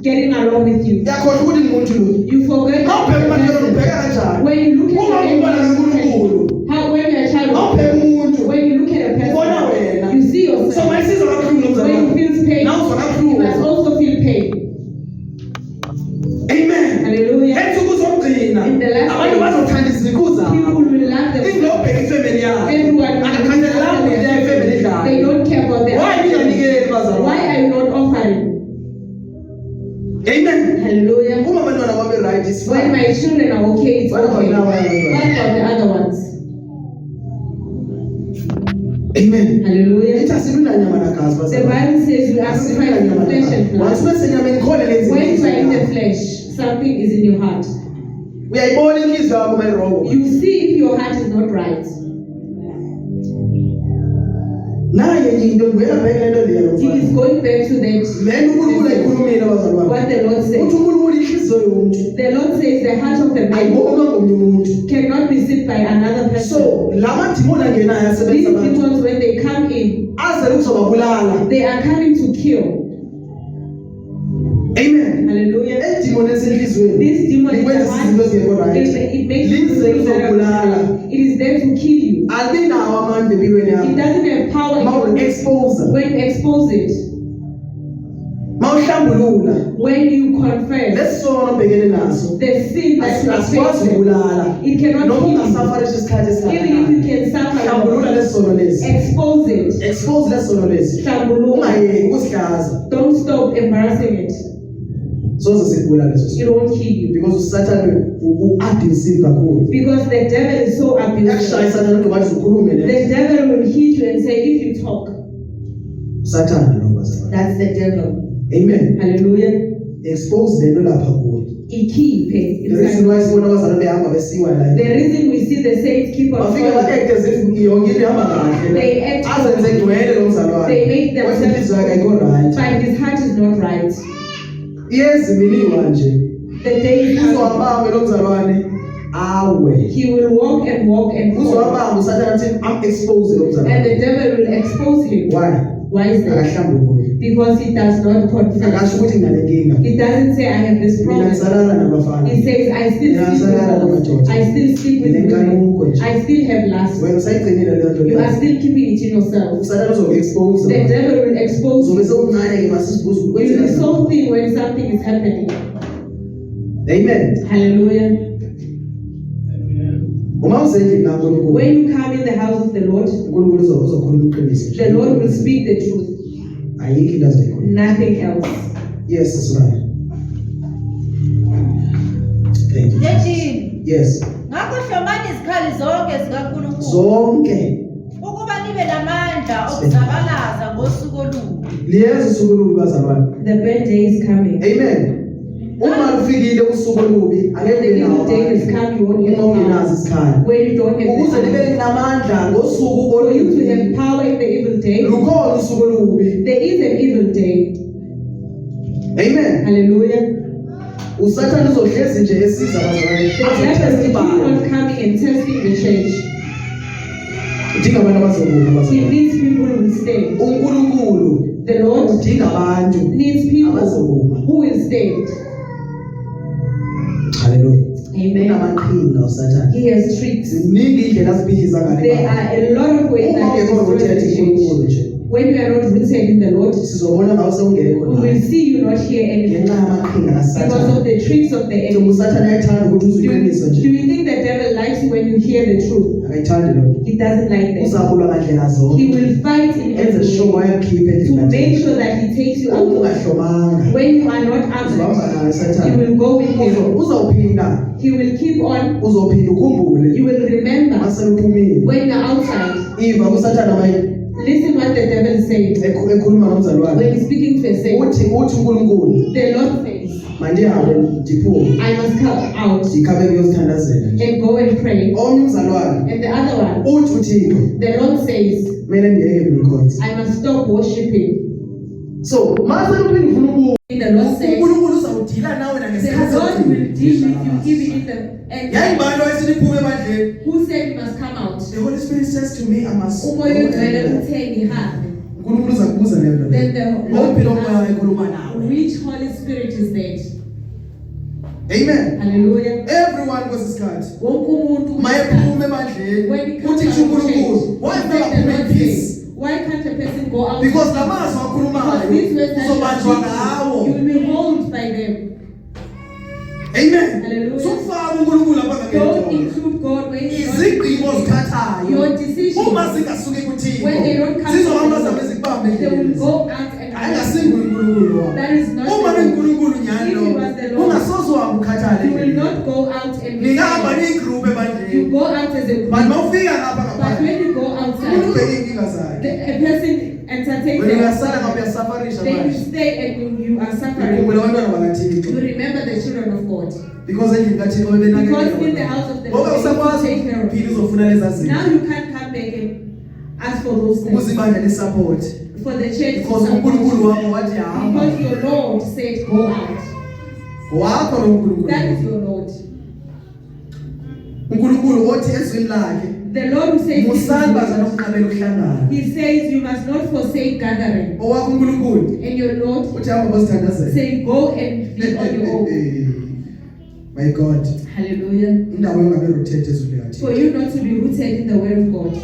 getting along with you. yakhohlwa ukuthi ngumuntu lo You forget. awubheka umakhelwane ubheka kanjani When you look uma at ngumntwana kaNkulunkulu when you're a child of awubheka God, umuntu when you look at a ubona person, wena you see so yourself. mayisizwa kabuhlungu lo When mzalwane you feel pain, nawuzwa you kabuhlungu must also feel pain. amen Hallelujah. ensuku zokugcina In the last abantu days, bazothanda iziqu zabo People will love them. ingilobheka ifemeli yakhe Everyone akakhathalelanga ukuthi leyo ifemeli they idlala don't care about them. why ninganikeli Why bazalwane are you not offering? amen Hallelujah. uma abantwana babe right is When fine my children are okay, it's What about okay. now, What Hallelujah? about the other ones? amen Hallelujah. ithi asilwina nyama nagazi The bazalwane Bible says we are asilwina fighting nyama flesh and nagazi once blood. bese enyameni khona lezi When you are in the zinto flesh, something is in your heart. uyayibona inhliziyo yakho uma irongo You see if your heart is not right. naye into ngivela bheka lento leyo It is going back to that. lento uNkulunkulu ayikhulumile bazalwane What the Lord uthi says. uNkulunkulu inhliziyo yomuntu The Lord says the heart of the man ayibonwa ngomunye umuntu cannot be seen by another person. so lamadimoni angenayo These asebenza abantu demons, when they come in, azele ukuzobabulala they are coming to kill. amen Hallelujah. edimoni esenhliziyweni This demon is likwenza the izinto ezingekho heart. right It makes you lize think that ukuzobulala it is there to kill you. alinawo amandla empilweni It yakho doesn't have power in ma you. u-expose When you expose it, ma uhlambulula when you confess lesisono obhekene naso the sin that you are asikwazi facing, ukubulala it cannot noma kill you. ungasafarisha isikhathi Even if you esingakanani can suffer, hlambulula lesisono lesi expose it. expose lesisono lesi Hlambulula. ungayeki ukusihlaza Don't stop embarrassing it. soze sikubulala leso It simo won't kill you. because usathane u-abusive kakhulu Because the devil is so abusive. yakushayisana nento bathi ukhulume The le devil will hit you and say, if you talk, usathane lo bazalwane that's the devil. amen Hallelujah. expose lento lapha kuwe Ikhiphe. the reason why sibona abazalwane behamba besiwa la The reason we see the saints keep on bafike falling, ba-act as if yonke into ihamba kahle they act, azenze gcwele lo mzalwane they make kodwa inhliziyo yakhe themselves, ayikho right but his heart is not right. iyezimiliwa nje The day is coming. uzowabambe lo mzalwane awe. He will walk and walk and walk. Uzowabanga usathana athi am-expose lo And mzalwane. the devil will expose him. Why? Why is that? Akahlambi umoya. Because he does not confess. Akasho ukuthi nginanenkinga. It doesn't say I have this Mina problem. ngisalala nabafana. It says I still sleep with women. I still sleep with women. I still have lust. Wena usayigcinile leyo nto You leyo. are still keeping it in yourself. Usathana uzoku-expose. The devil will expose you. Uzobe sewuncane-ke masisibuza ukuthi You will be wenzeni. so thin when something is happening. Amen. Hallelujah. Uma usendlini kaNkulunkulu, When you come in the house of the Lord, uNkulunkulu uzokhuluma iqiniso. the Lord will speak the truth, Ayikho into azoyikhuluma. nothing else. Yes, Sisibaya. Thank you. Lethini. Yes. Ngakho hlomani izikhali zonke zikaNkulunkulu Zonke ukuba nibe lamandla okuzabalaza ngosuku olubi. liyeza usuku olubi bazalwane. The bad day is coming. Amen. Uma lufikile usuku olubi When angeke the ube nawo evil day is amandla. coming, you won't Uma have ungenazo power. isikhali. When you don't have Ukuze the libe power. namandla ngosuku For you to have olubi. power in the evil day, Lukhona usuku olubi. there is an evil day. Amen. Hallelujah. Usathana uzohlezi nje esiza bazalwane. The devil will keep on coming and testing the church. Udinga abantu abazokuma He bazalwane. needs people who will stay. uNkulunkulu The Lord udinga abantu needs people abazokuma. who will stay. Hallelujah. Amen. Unamaqhinga usathana. He has tricks. Ziningi indlela asibihiza ngale. There are a lot of ways Uma that he ungekho destroys rooted the uNkulunkulu church. nje. When you are not rooted in the Lord, Sizobona ngawo sewungekho we will see you not here anymore ngenxa yamaqhinga because of kaSathane. the tricks of the enemy. uSathane ayathanda ukuthi Do uziqinise you nje. think the devil likes you when you hear the truth? Akayithandi lo. He doesn't like that. Uzakulwa ngandlela He zonke. will fight in Enze every sure way wayakhipha to endlini. make sure that he takes you out. Ungahlomanga. When you are not Uzibamba armed, naye he Sathane. will go with you. Uzophinda. He will keep on. Uzophinda ukhumbule. You will remember Mase uphumile. when you're outside. Iva uSathane maye Listen what the devil says ekhuluma nomzalwane. when he's speaking to a saint. Uthi uNkulunkulu The Lord says, manje habe ndiphume. I must come out Ngikhabe kuyozithandazela nje. and go and pray. Omnye umzalwane And the other one, uthi uThixo the Lord says, kumele ngiyeke ngikhonze. I must stop worshiping. So mase uphinde ufuna ukubuka. And the Lord says, uNkulunkulu uzawudila nawe the nangesikhathi. Lord will deal with you even in the end. Yayibani owayesiphume ebandleni. Who said you must come out? The Holy Spirit says to me I must. Umoya ongcwele uthe ngihambe. uNkulunkulu uzakubuza leyo nto. Then the Lord Lophi will lomoya ask, ekhuluma nawe. which Holy Spirit is that? Amen. Hallelujah. Everyone kwesisikhathi. Wonke umuntu Mayephume ebandleni. when he comes Uthi out of uNkulunkulu, church, why he not said the aphume Lord in peace? says, why can't a person go out? Because lamazwi akhulumayo Because these words that uzobanjwa you ngawo. will be held by them. Amen. Hallelujah. Sokufaka uNkulunkulu lapha Don't ngakho. include God when you Izigqibo zikhathayo. your decision. Uma zingasuki kuThixo. When they don't come Zizohamba to zabe the zikubambe they will endleleni. go out and Ayingasingu uNkulunkulu wabo. that is not Uma the Lord. uNkulunkulu nyalo. If it was the Lord, Ungasoze uhamba ukhathale. you will not go out and be Ngingahamba silent. ngigroup You ebandleni. go out as a group. But mawufika lapha But ngaphandle. when you go Umuntu outside, ubheke inkinga zakhe. a person entertains Wena uyasala them. ngabe uyasafarisha Then you manje. stay and you are suffering. Ukhumbula abantwana bakaThixo. You remember the children of God. Because endlini kaThixo bebenakekela. Because in the house of the Ngoba Lord, usakwazi they take care of ukuphila you. uzofuna lezazinto. Now you can't come back and ask for those things. Ukuzibanda lesupport. For the church to Because support uNkulunkulu you. wabo wathi hamba. Because your Lord said go out. Wakho lo uNkulunkulu. That is your Lord. uNkulunkulu othi ezwini lakhe The Lord who says, musambaza nokunqabela ukuhlangana. He says you must not forsake gathering. Owakho uNkulunkulu And your Lord uthi hamba bozithandazela. say go and be on your own. My God. Hallelujah. Indawo engabe rotate ezwini likaThixo. For you not to be rooted in the word of God.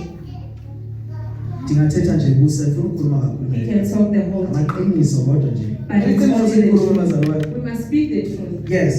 Ndingathetha nje kusa ngifuna ukukhuluma kakhulu. We can talk the whole time. Amaqiniso kodwa nje. But it's Iqiniso only the sikhuluma truth. bazalwane. We must speak the truth. Yes.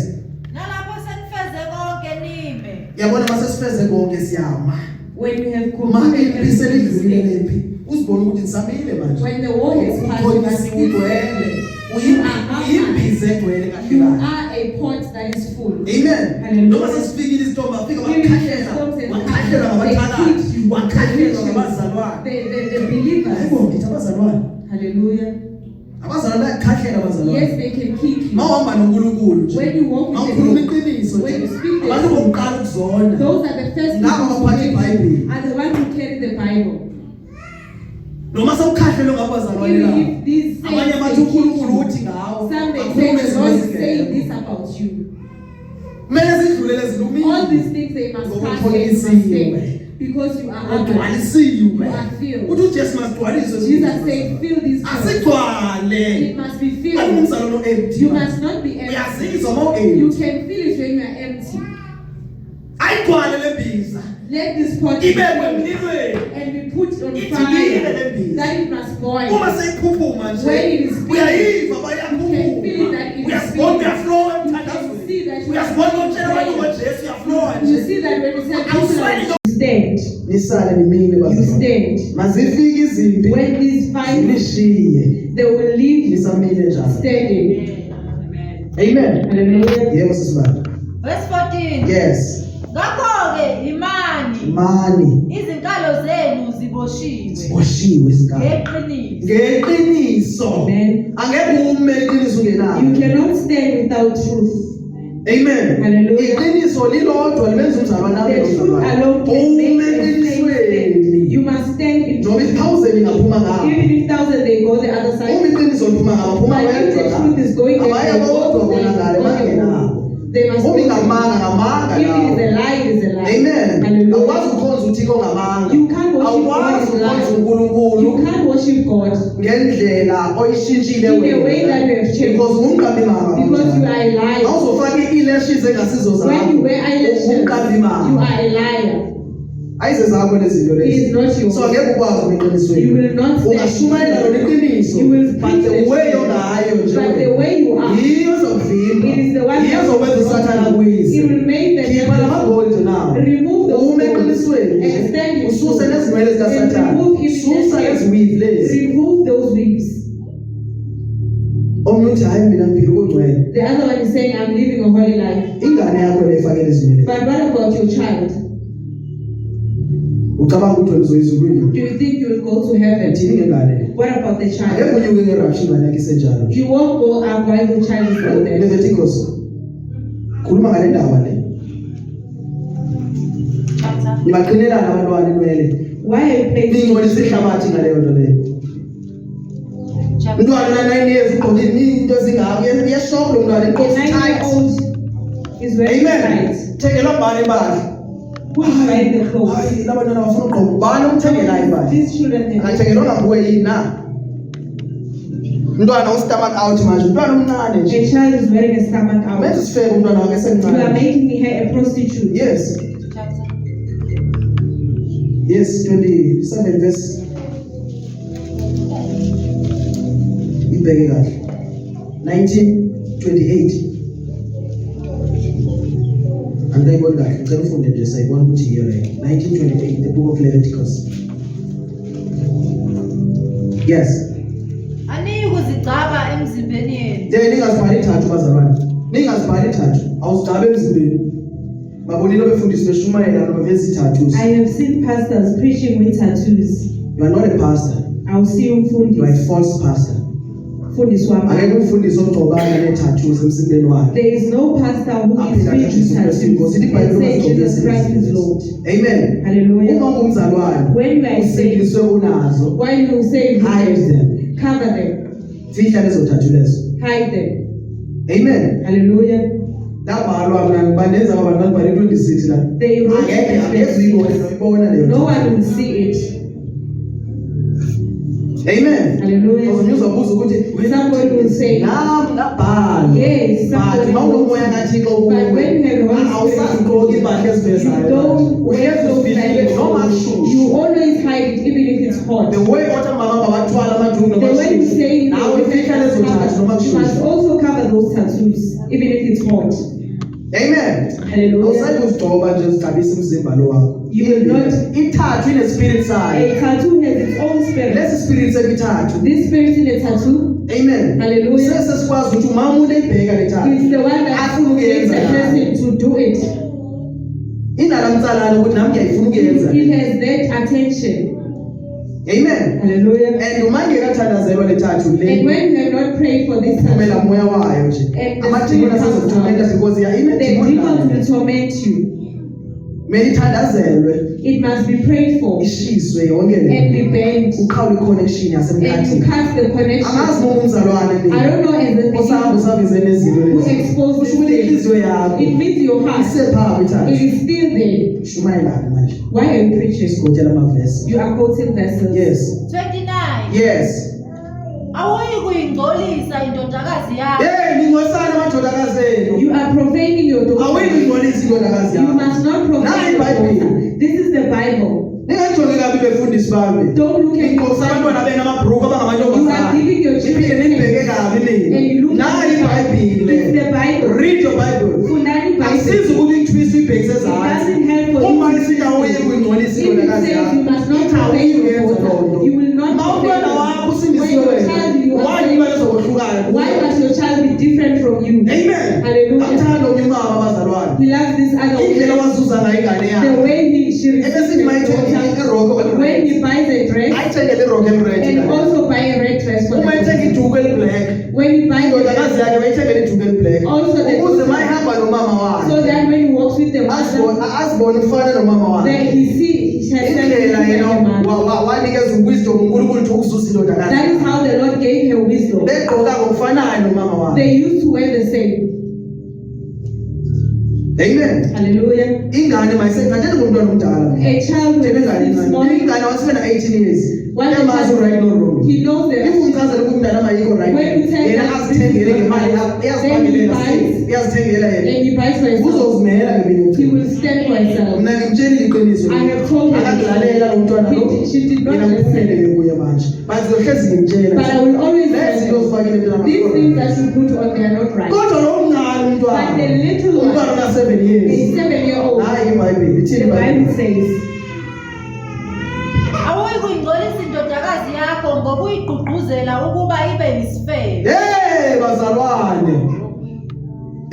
Nalapho senifeze konke nime. Yabona masesifeze konke siyama. When you have Ma concluded impisa everything, lidlulile lephi. Uzibona ukuthi nisamile manje. when the war has passed, you must Uyibhise be udwele. Uyibhize egcwele kahle You kahle. are a pot that is full. Amen. Hallelujah. Noma sesifikile isitomba afika Even bakhahleka. if the Wakhahleka ngabathakathi. Wakhahleka ngabazalwane. The believers. Hayibo ngithi abazalwane. Hallelujah. Abazalwane bayakhahlela abazalwane. Yes, they can kick you. Mawuhamba noNkulunkulu nje. When you walk with the Mawukhuluma Lord, iqiniso nje. when you speak the Abantu truth, bokuqala ukuzona. those are the first Ngabo people abaphatha iBhayibheli. are the ones who carry the Bible. Noma sewukhahlelwe ngabazalwane Even labo. if these Abanye saints bathi they kick uNkulunkulu you, uthi ngawo. some they Akhulume say the Lord is izwi saying ezingekho. this about you. kumele sidlulele zilumile All these things they must Ngoba pass and you must utholisisiwe. stay. Because you are others. udwalisiwe You are filled. uthi uJesu masigcwaliswe Jesus said, fill these cups. asigcwale It must be filled. akungumzalo empty You must not be empty. uyazizwa uma You empty can feel it when you are empty. ayigcwale lebhiza Let this pot ibekwe emlilweni and be put on Ithi fire, lile lembiza. that it must boil. uma seyiphuphuma nje When it is uyayiva you bayaphuphuma can feel that it is uyasibona filled. uyaflowa You can emthandazweni see that you uyasibona are utshela abantu praying. ngoJesu uyaflowa You nje see that when you say Awusweli you stand, nisale nimile you bazalwane stand. mazifike izimpi When these five, zilishiye they will leave nisamile njalo standing. amen Hallelujah. yebo sisibani Verse 14. yes Ngakho-ke imani mani izinkalo zenu ziboshiwe oshiwe isikhathi ngeqiniso. ngeqiniso Amen. angeke ume iqiniso You ungenalo cannot stand without truth. amen Hallelujah. iqiniso lilodwa limenza umzalwane The truth nami alone can ume make a safe stand. eqinisweni You must stand in noma truth. 1000 ingaphuma ngapha Even if thousand they go the other uma side. iqiniso liphuma ngapha phuma But if the truth is going there, abanye they go bodwa there, bonakale on their bangenabo own. They must uma go ingamanga ngamanga there. If it is lawo a lie, it is a lie. amen Hallelujah. awukwazi ukhonza uthixo ngamanga You can't worship awukwazi God ukhonza in uNkulunkulu You can't worship God ngendlela oyishintshile in a way that you have changed. because ungumqambi manga Because you are a liar. awuzofaka i-eyelashes engasizo When you zakho wear eyelashes, ungumqambi you manga are a liar. ayize zakho lezi zinto It is lezi not yours. so angeke ukwazi You eqinisweni will not stand. ungashumayela lona iqiniso You will but preach the the way truth. ongayo nje But the way you are, yiyo ezokuvimba it is the one yiyo that ezokwenza usathana it kuyise will make the khipha devil lamagoldi nawo remove the ume eqinisweni and stand in ususe truth. nezinwele And zikasathana remove even susa the leziwivi lezi remove those weeds. omunye uthi hayi mina ngiphila ukungcwele The other one is saying, I'm living a holy life. ingane yakho leyifakele izinwele But what about your child? ucabanga ukuthi wena uzoyizulwini Do you think you will go to heaven? thini ngengane What about the angeke child? unyuke ngerapshi ingane yakho isenjalo You won't go up while the child is still there. Leviticus khuluma ngale ndaba le nibaqinelana abantwana inwele Why are you playing? ningcolisa ihlabathi ngaleyo nto leyo umntwana na-9 years ugqoke into ezingako iyashopha lo mntwana A inkosi 9-year-old is wearing amen tight. thengelwa bani impahla Who is buying the clothes? hayi labantwana bafuna ugqoka ubani omthengelayo impahla These children, they angathengelwanga nguwe yini na umntwana ustomach out manje umntwana omncane nje A child is wearing a stomach out. menza isifebe umntwana wakhe You are esemncane making her a prostitute. yes yes 27 verse ibheke kahle 19:28 angayiboni kahle ngicela ufunde nje sayibona ukuthi yiyo leyo 19:28 the book of Leviticus yes Aniyi kuzigcaba emzimbeni yenu. ningazibhali ithathu bazalwane ningazibhali ithathu awuzigcabe emzimbeni babonile befundisi beshumayela nobaveza ithathu I have seen pastors preaching with tattoos. you are not a pastor I'll see you you are a false pastor angeke umfundisi ogcobana ne-tattoos emzimbeni wakhe There is no pastor who is Aphila preaching kaJesu Kristu, tattoos inkosi. and Ibhayibheli say Jesus ungazigcobisi Christ is izinto Lord. amen Hallelujah. uma ungumzalwane When you are saved, usindiswe unazo why you say hide them cover them, fihla lezo thathu lezo hide them. amen Hallelujah. labhalwa mina banenza abantu balibhale 26 la They wrote angeke it. uyibone noyibona leyo No one will see it. amen Hallelujah. uzobuza ukuthi Somebody will say, nami ngabhala Yes, but somebody mawunomoya will kaThixo say. But when you have the Holy awusazigqoki impahla Spirit, ezivezayo you don't wear uhlezi clothes like ufihlile noma this. kushushu You always hide it even if it's hot. the way othi amama babathwala amaduku The noma way you kushushu say nawe fihla lezo thathu noma you must kushushu also cover those tattoos even if it's hot. amen Hallelujah. awusayi kuzigcoba nje zigcabisa umzimba lo wakho You will not. ithathu ine-spirit sayo A tattoo has its own spirit. lesi spirit sekithathu This spirit in a tattoo amen Hallelujah. sesikwazi ukuthi uma umuntu eyibheka le thathu is the one that afuna makes ukuyenza a person to do it. inalamtsalane ukuthi nami ngiyayifuna ukuyenza It has that attention. amen Hallelujah. and uma ngekathandazelwa le thathu And le when you have not prayed for this phumela tattoo, moya wayo nje And the amadimoni spirit comes asezokuthumela out. because the demons will torment you. kumele ithandazelwe It must be prayed for ishiswe yonke and le be bent. uqhawule i-connection And you yasemkhathini cut the angazi connection. uma umzalwane I don't know as a osahamba believer usabize nezinto who lezi exposed kusho ukuthi this inhliziyo yakho It means your heart. isepha It ithatha is still there. shumayelana manje Why are you preaching? sikotshela amavesi You are quoting verses. yes 29. yes Awuyi kuyingcolisa indodakazi yakho. ningosana amadodakazi enu You are profaning your daughter. awuyingcolisi indodakazi You yakho must not profane your Bible. daughter. This is the Bible. ningajongi kabi befundisi bami Don't look at inkosi abantwana benu amabhruku You are abangamantombazana giving your niphinde children nibheke kabi and you look nina nayi ibhayibhile It's the Bible. read your bible Fundani Bible. asizi ukuthi ithwisi ibhekise It ezantsi doesn't help for uma you. isithi awuyi kuyingcolisa If it indodakazi says yakho you must not ithi profane awuyi your kuyenza daughter, loo you will nto not ma umntwana wakho profane. usindisiwe When your wena child you are why saying- kumele sokwehlukayo Why must your child be different from you? amen Hallelujah. athanda omnye umama abazalwane He loves this other indlela woman. wazuza ngayo ingane The yakhe way she receives ebesithi her mayithenge daughter. iroko When he buys a dress ayithengele iroko elired and also buy a red dress for uma the ethenge daughter. iduku eliblack When he buys a indodakazi yakhe bayithengele iduku eliblack Also the ukuze daughter- mayihamba nomama so wakhe that when he walks with the mother, azibone ufana nomama then wakhe he sees she has indlela yena said wanikeza uwisdom unkulunkulu ukuthi ukuzuza indodakazi that is how the Lord gave her wisdom. begqoka ngokufanayo nomama wakhe They used to wear the same. amen Hallelujah. ingane mayisengatheni ngumntwana omdala A child with njengengane a small, ingane wasibe na 18 years One uyamazi child- right no wrong he knows if that. umchazela ukuthi umntana amayikho right When you tell yena him azithengele ngemali uyazibhakelela buys- uyazithengela yena And he buys for himself. uzozimela ngeminye He will stand for himself. mina ngimtshela iqiniso I have told her. akadlalela lo mntwana lo She did not mina listen. ngiphumelele kuye manje but zohlezi But I ngimtshela will always lezi tell zinto her, zifakile mina these things that you put on, they are not right. kodwa lo mncane umntwana But the little one, umntwana una 7 years a 7-year-old, hayi ibhayibheli the ithini Bible ibhayibheli says, Awuyi kuyingcolisa indodakazi yakho ngokuyigqugquzela ukuba ibe yisifebe. bazalwane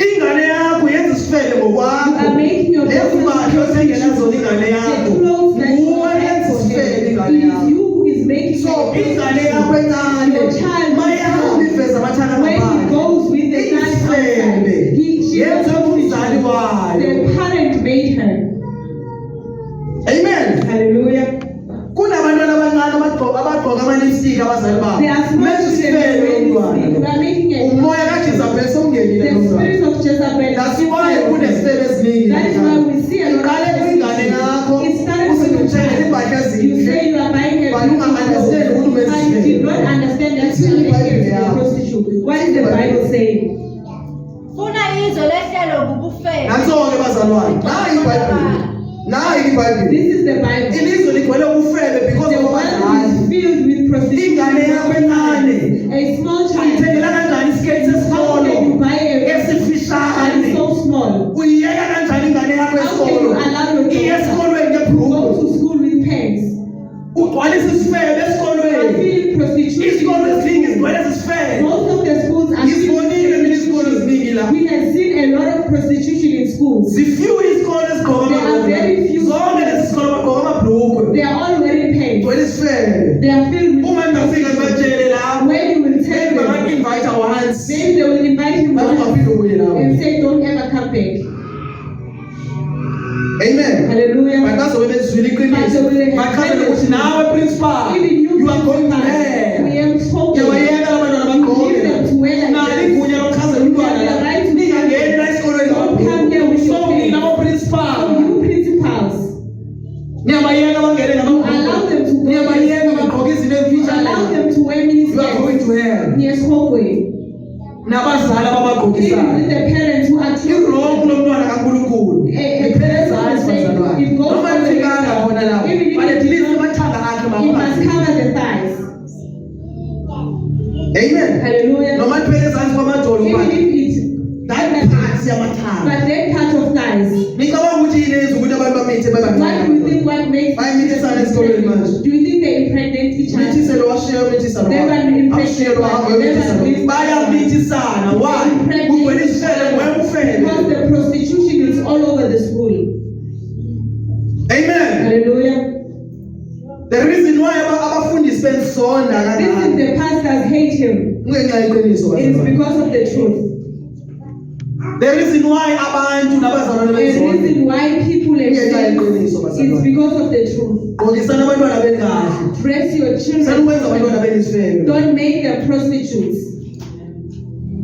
ingane yakho yenza isifele you ngokwakho are making your lezi mpahla othengela zona ingane the yakho clothes that you nguwe are yenza for isifele him. ingane It is yakho you who is making so it. ingane yakho encane Your child mayihamba iveza amathanga when he ngaphandle goes with the son outside, isifele she yenze umzali wayo the parent made her. amen Hallelujah. kunabantwana abancane abagqoka ama-lipstick abazali babo They are small menza children isifele wearing umntwana lipstick. We are making it. umoya kajezabheli sewungenile The lo mntwana spirit of Jezebel. that's why kunesifele esiningi That is why we see a lot iqale of kwingane yakho It started usithi with uthengele impahla you ezinhle say you are buying a But you understand what prostitute, you but you did not understand that you are making a prostitute. What is the Bible saying? Funa izwe lehlelo ngobufebe. nanso-ke bazalwane nayi ibhayibhili nayi ibhayibhili This is the Bible. ilizwe ligcwele ubufebe because The of world abadala is filled with prostitution. ingane yakho encane A small child. uyithengela kanjani isiketi How can you sesikolo buy a and esifishane so small? uyiyeka kanjani ingane yakho How can you esikolo allow your iye daughter esikolweni go ngebhruku to school with pants? ugcwalisa isifebe They are esikolweni feeling prostitution. isikolo eziningi zigcwele sisifebe Most of the schools are ngizibonile mina isikolo eziningi la We have seen a lot of prostitution in schools. zifiwe izikolo ezigqoka There are very few. zonke lezi zikolo bagqoka amabhlukwe They are all wearing pants. gcwele isifebe They are filled with. uma ngingafika ngibatshele la When you will tell maybe them, bangaku-invite once maybe they will invite him bathi once ungaphinde ubuye lawo and say, don't ever come back. amen Hallelujah. but bazobe bezwile iqiniso bachazele ukuthi nawe principal Even you are going to we hell have spoken. yabayeka labantwana bagqoke Leave them to wear like nalo that. igunya lokuchazela umntwana la ningangeni la esikolweni Don't come here with your so nina parents. abo-principal So you principals, niyabayeka bangene allow them to go. niyabayeka bagqoke izinto You ezimfitshane allow them to wear you are going miniskirts. to hell Yes, hallway. nabazali Even ababagqokisayo with the parents who are irongo lomntwana kankulunkulu iphele ezantsi bazalwane noma lifikanga khona lapho but at least amathanga akhe it must maphansi cover the thighs. amen Hallelujah. noma liphele ezantsi kwamadolo Even manje if it's that part yamathanga but that part of thighs. ngicabanga ukuthi yinezi ukuthi abantu bamithe What do you bebancane think what makes bayimithisana esikolweni manje Do you think they impregnate each other? mithise lo washiya umithisa lo Never awushiye lo hamba uyomithisa lo bayamithisana why kugcwele isifele nguwe ufele Because the prostitution is all over the school. amen Hallelujah. the reason why abafundisi bensonda This is kangaka the pastors hate him. kungenxa yeqiniso It is bazalwane. because of the truth. the reason why abantu nabazalwane The bensonda reason why people kungenxa hate yeqiniso it's bazalwane because of the truth. gqokisana abantwana beni kahle Dress your sanukwenza abantwana children. beni isifebe Don't make them prostitutes.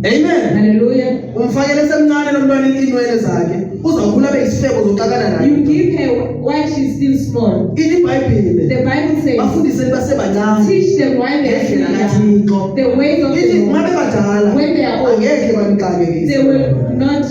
amen Hallelujah. umfakele semncane lo mntwana inwele zakhe uzakhula abe yisifebe uzoxakana naye. You give her while she's still small. Ini iBhayibhile The Bible says, bafundise basebancane teach them while they are still young, the ways of the ithi Lord. ngabe badala When they are old, angeke bamxakekise. they will not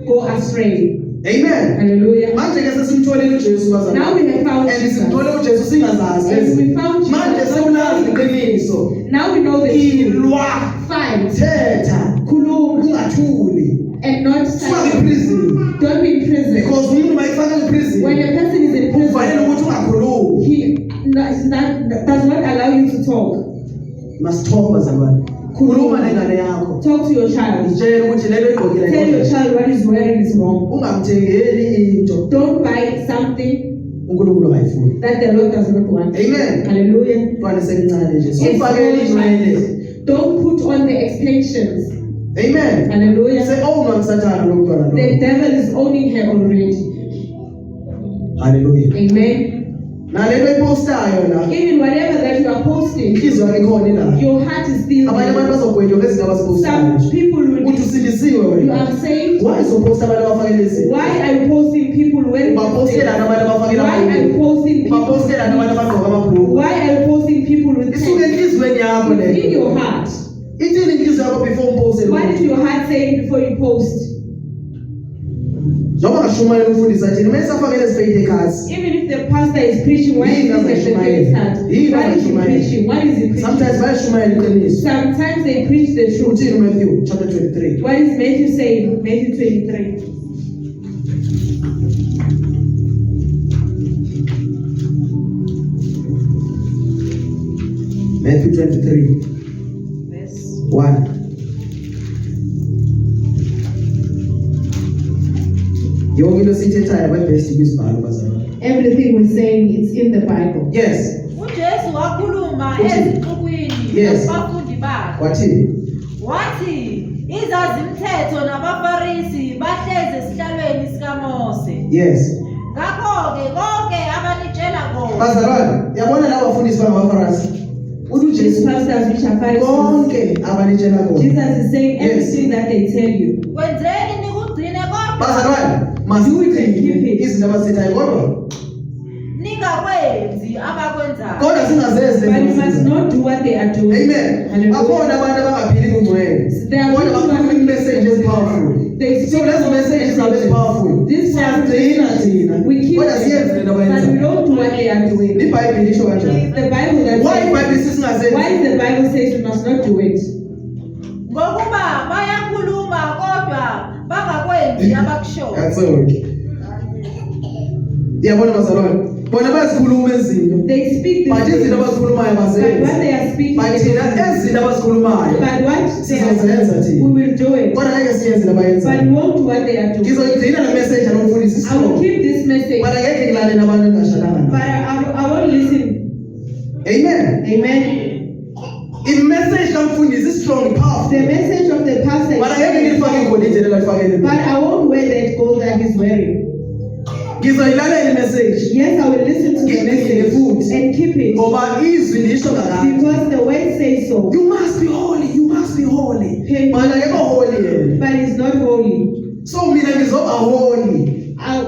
go astray. Amen. Hallelujah. Manje ke sesimtholile uJesu bazalwane. Now we have found And Jesus. simthole uJesu singazazi And lezi. we found Jesus. Manje sekulazi iqiniso. Now we know the truth. Ilwa, Fight, thetha, khuluma, ungathuli. and not Faka silence. eprison. Don't be in prison. Because umuntu mayifaka eprison. When a person is in Kufanele prison, ukuthi ungakhulumi. does not allow you to talk. Must talk bazalwane. Khuluma nengane yakho. Talk to your child. Tshela ukuthi lelo egqokile Tell your ayikho. child what he's wearing is wrong. Ungamthengeli into Don't buy something uNkulunkulu ayifuni. that the Lord does not want. Amen. Hallelujah. Mntwana semncane nje. Yes, Sifakele inwele. don't put on the extensions. Amen. Hallelujah. Say ownwa ngusathana lo mntwana lo. The devil is owning her already. Hallelujah. Amen. Nalento ipostayo la. Even whatever that you are posting, Inhliziyo yakhe ikhona la. your heart is still Abanye abantu there. bazogwedwa ngezinto abazipostayo. Some people will Uthi be, usindisiwe you wena. are saved. Why uzoposta abantu abafakele izinto? Why are you posting people wearing Ubapostela abantu abafakele Why are you amabhuluku. posting people? Ubapostela abantu abagqoka amabhuluku. Why are you posting people with Isuke pants? enhliziyweni yakho In le. your heart. Ithini inhliziyo yakho before uposte? What is your heart saying before you post? Noma ngashumayela umfundisi athi mase afakele isipeyide cards. Even if the pastor is preaching, why is he at the face card? What is he preaching? What is he preaching? Sometimes bayashumayela iqiniso. Sometimes they preach the truth. Uthini Matthew chapter 23. What is Matthew saying? Matthew 23. Matthew 23. Verse 1. Yonke into sithethayo bayibhesti kwizibhalo bazalwane. Everything we're saying is in the Bible. Yes. uJesu wakhuluma Uthi- ezixukwini Yes. nabafundi bakhe Wathini? wathi izazimthetho nabafarisi bahlezi esihlalweni sikaMose Yes. ngakho-ke konke abanitshela kona Bazalwane, yabona labo bafundisi bangabafarisi. Uthi These uJesu pastors which are Pharisees, konke abanitshela kona. Jesus is saying Yes. everything that they tell you. kwenzeni nikugcine kodwa Bazalwane, masigcine izinto abazithethayo kodwa ningakwenzi abakwenzayo kodwa singazenzi But you must lezo. not do what they are doing. Amen. Hallelujah. Bakhona abantu abangaphili kungcwele. There are Kodwa people bakhuluma who- i-message ezi-powerful. They So lezi messages zabe ezi-powerful. This Siyazigcina thina. we keep Kodwa siyenze lento them, but we abayenzayo. don't do what they are doing. iBhayibheli isho It's kanjani? the Bible that Why says, iBhayibheli sisingazenzi? why is the Bible says we must not do it? ngokuba bayakhuluma kodwa bangakwenzi abakushoyo That's all. Yabona bazalwane. Bona bazikhuluma izinto. They speak the But izinto abazikhulumayo but what bazenzi. they are speaking, But they thina don't do. ezinto abazikhulumayo But what they sizozenza are, thina. we will do it. Kodwa ngeke siyenze But labayenzayo. we won't do what they are doing. Ngizoyigcina le message alomfundisi I will strong. keep this message, Kodwa ngeke ngilalele abantu engashadanga but nabo. I won't listen. Amen. Amen. I-message kamfundisi strong, powerful. The message of the pastor Kodwa ngeke is, ngilifake igolide lelo alifakele but mina. I won't wear that gold that he's wearing. Ngizoyilalela i-message. Yes, I will listen to the Keep it message futhi. and keep it, Ngoba izwi lisho kakade. because the word says so. You must be holy, you must be holy. Okay. Mana akekho holy yena. But he's not holy. So mina ngizoba holy.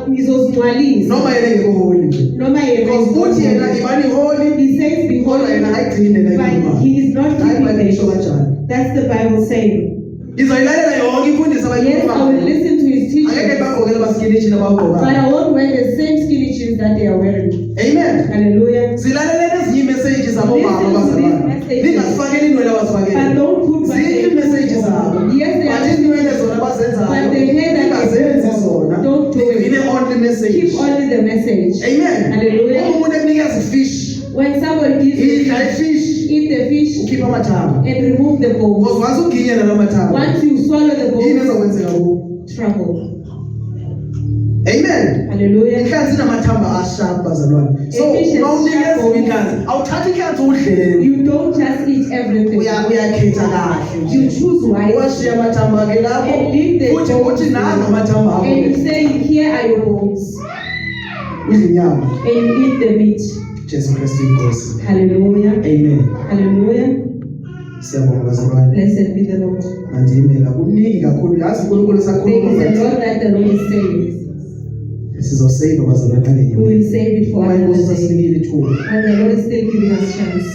Ngizozingcwalisa Noma yena engekho holy. noma yena Because uthi yena is ibani holy, he says be kodwa holy, yena ayigcine la but ikhuluma. he is not Hayi keeping iBhayibheli isho it. kanjani. That's the Bible saying. Ngizoyilalela yonke imfundiso Yes, I abayikhulumayo. will listen to his Angeke teaching, bagqokele basikilitshi but nabagqokayo. I won't wear the same skinny jeans that they are wearing. Amen. Hallelujah. Zilaleleni ezinye i-messages zabomama Listen to these bazalwane. messages. Ningazifakeli inwele But abazifakeli. don't put what Zinhle they i-messages zabo. Yes, they But are. inwele zona abazenzayo. But the head that Ningazenzi they zona. don't do it. Nigcine only message. Keep only the message. Amen. Hallelujah. Uma umuntu ekunikeza ifish, When somebody gives you idla ifish, eat the fish ukhipha amathanga. and remove the bones. Because once uginye nala mathanga, Once you swallow the yini bones, ezokwenzeka kuwe? trouble. Amen. Hallelujah. Inhlanzi inamathamba asharp bazalwane. So A fish is mawunikeza sharp. inhlanzi, awuthathi inhlanzi udlele. You don't just eat everything. Uyakhetha kahle. You choose wisely. Washiya amathamba akhe lapho. And leave the Futhi bones uthi nanga there. amathamba akho. And you say, here are your bones. Udla inyama. And you eat the meat. Jesu Kristu inkosi. Hallelujah. Amen. Hallelujah. Siyabonga bazalwane. Blessed be the Lord. Mandimela kuningi kakhulu yazi uNkulunkulu There sakhuluma is a ngathi lot that the Lord is saying. sizosave bazalwane ngale We will save it for Uma another inkosi day. sasinikile ithuba And the Lord is still giving us chance.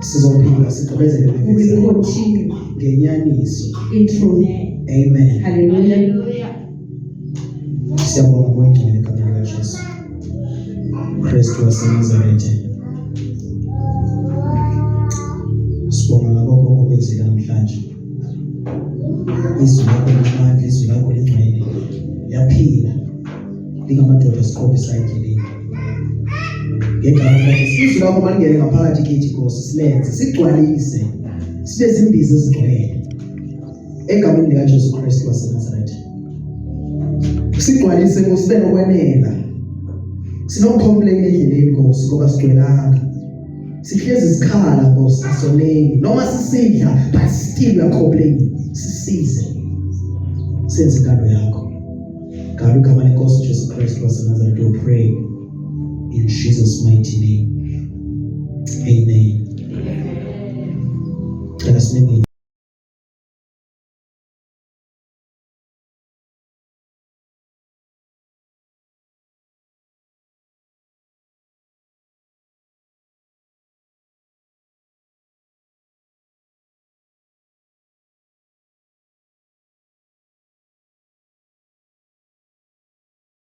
sizophila siqhubezele We will le continue ngenyaniso. in truth. Amen. Hallelujah. Siyabonga ngoyingcwele egameni likaJesu. Kristu waseNazaretha. Sibonga ngakho konke okwenzile namhlanje. Izwi lakho namandla, izwi lakho lingcwele. Yaphila. Lingamadoda siqhobisa endleleni. Ngegama lakho izwi lakho malingene ngaphakathi kithi Nkosi silenze sigcwalise. Sibe zimbiza ezigcwele. Egameni likaJesu Kristu waseNazaretha. Sigcwalise Nkosi benokwenela. Sinomcomplain endleleni Nkosi ngoba sigcwelanga. Sihlezi isikhala Nkosi asoneni noma sisidla but still we are complaining. Sisize. Senze inkando yakho. God, igama lenkosi Jesu Kristu waseNazaretha we pray in Jesus mighty name. Amen. Let us make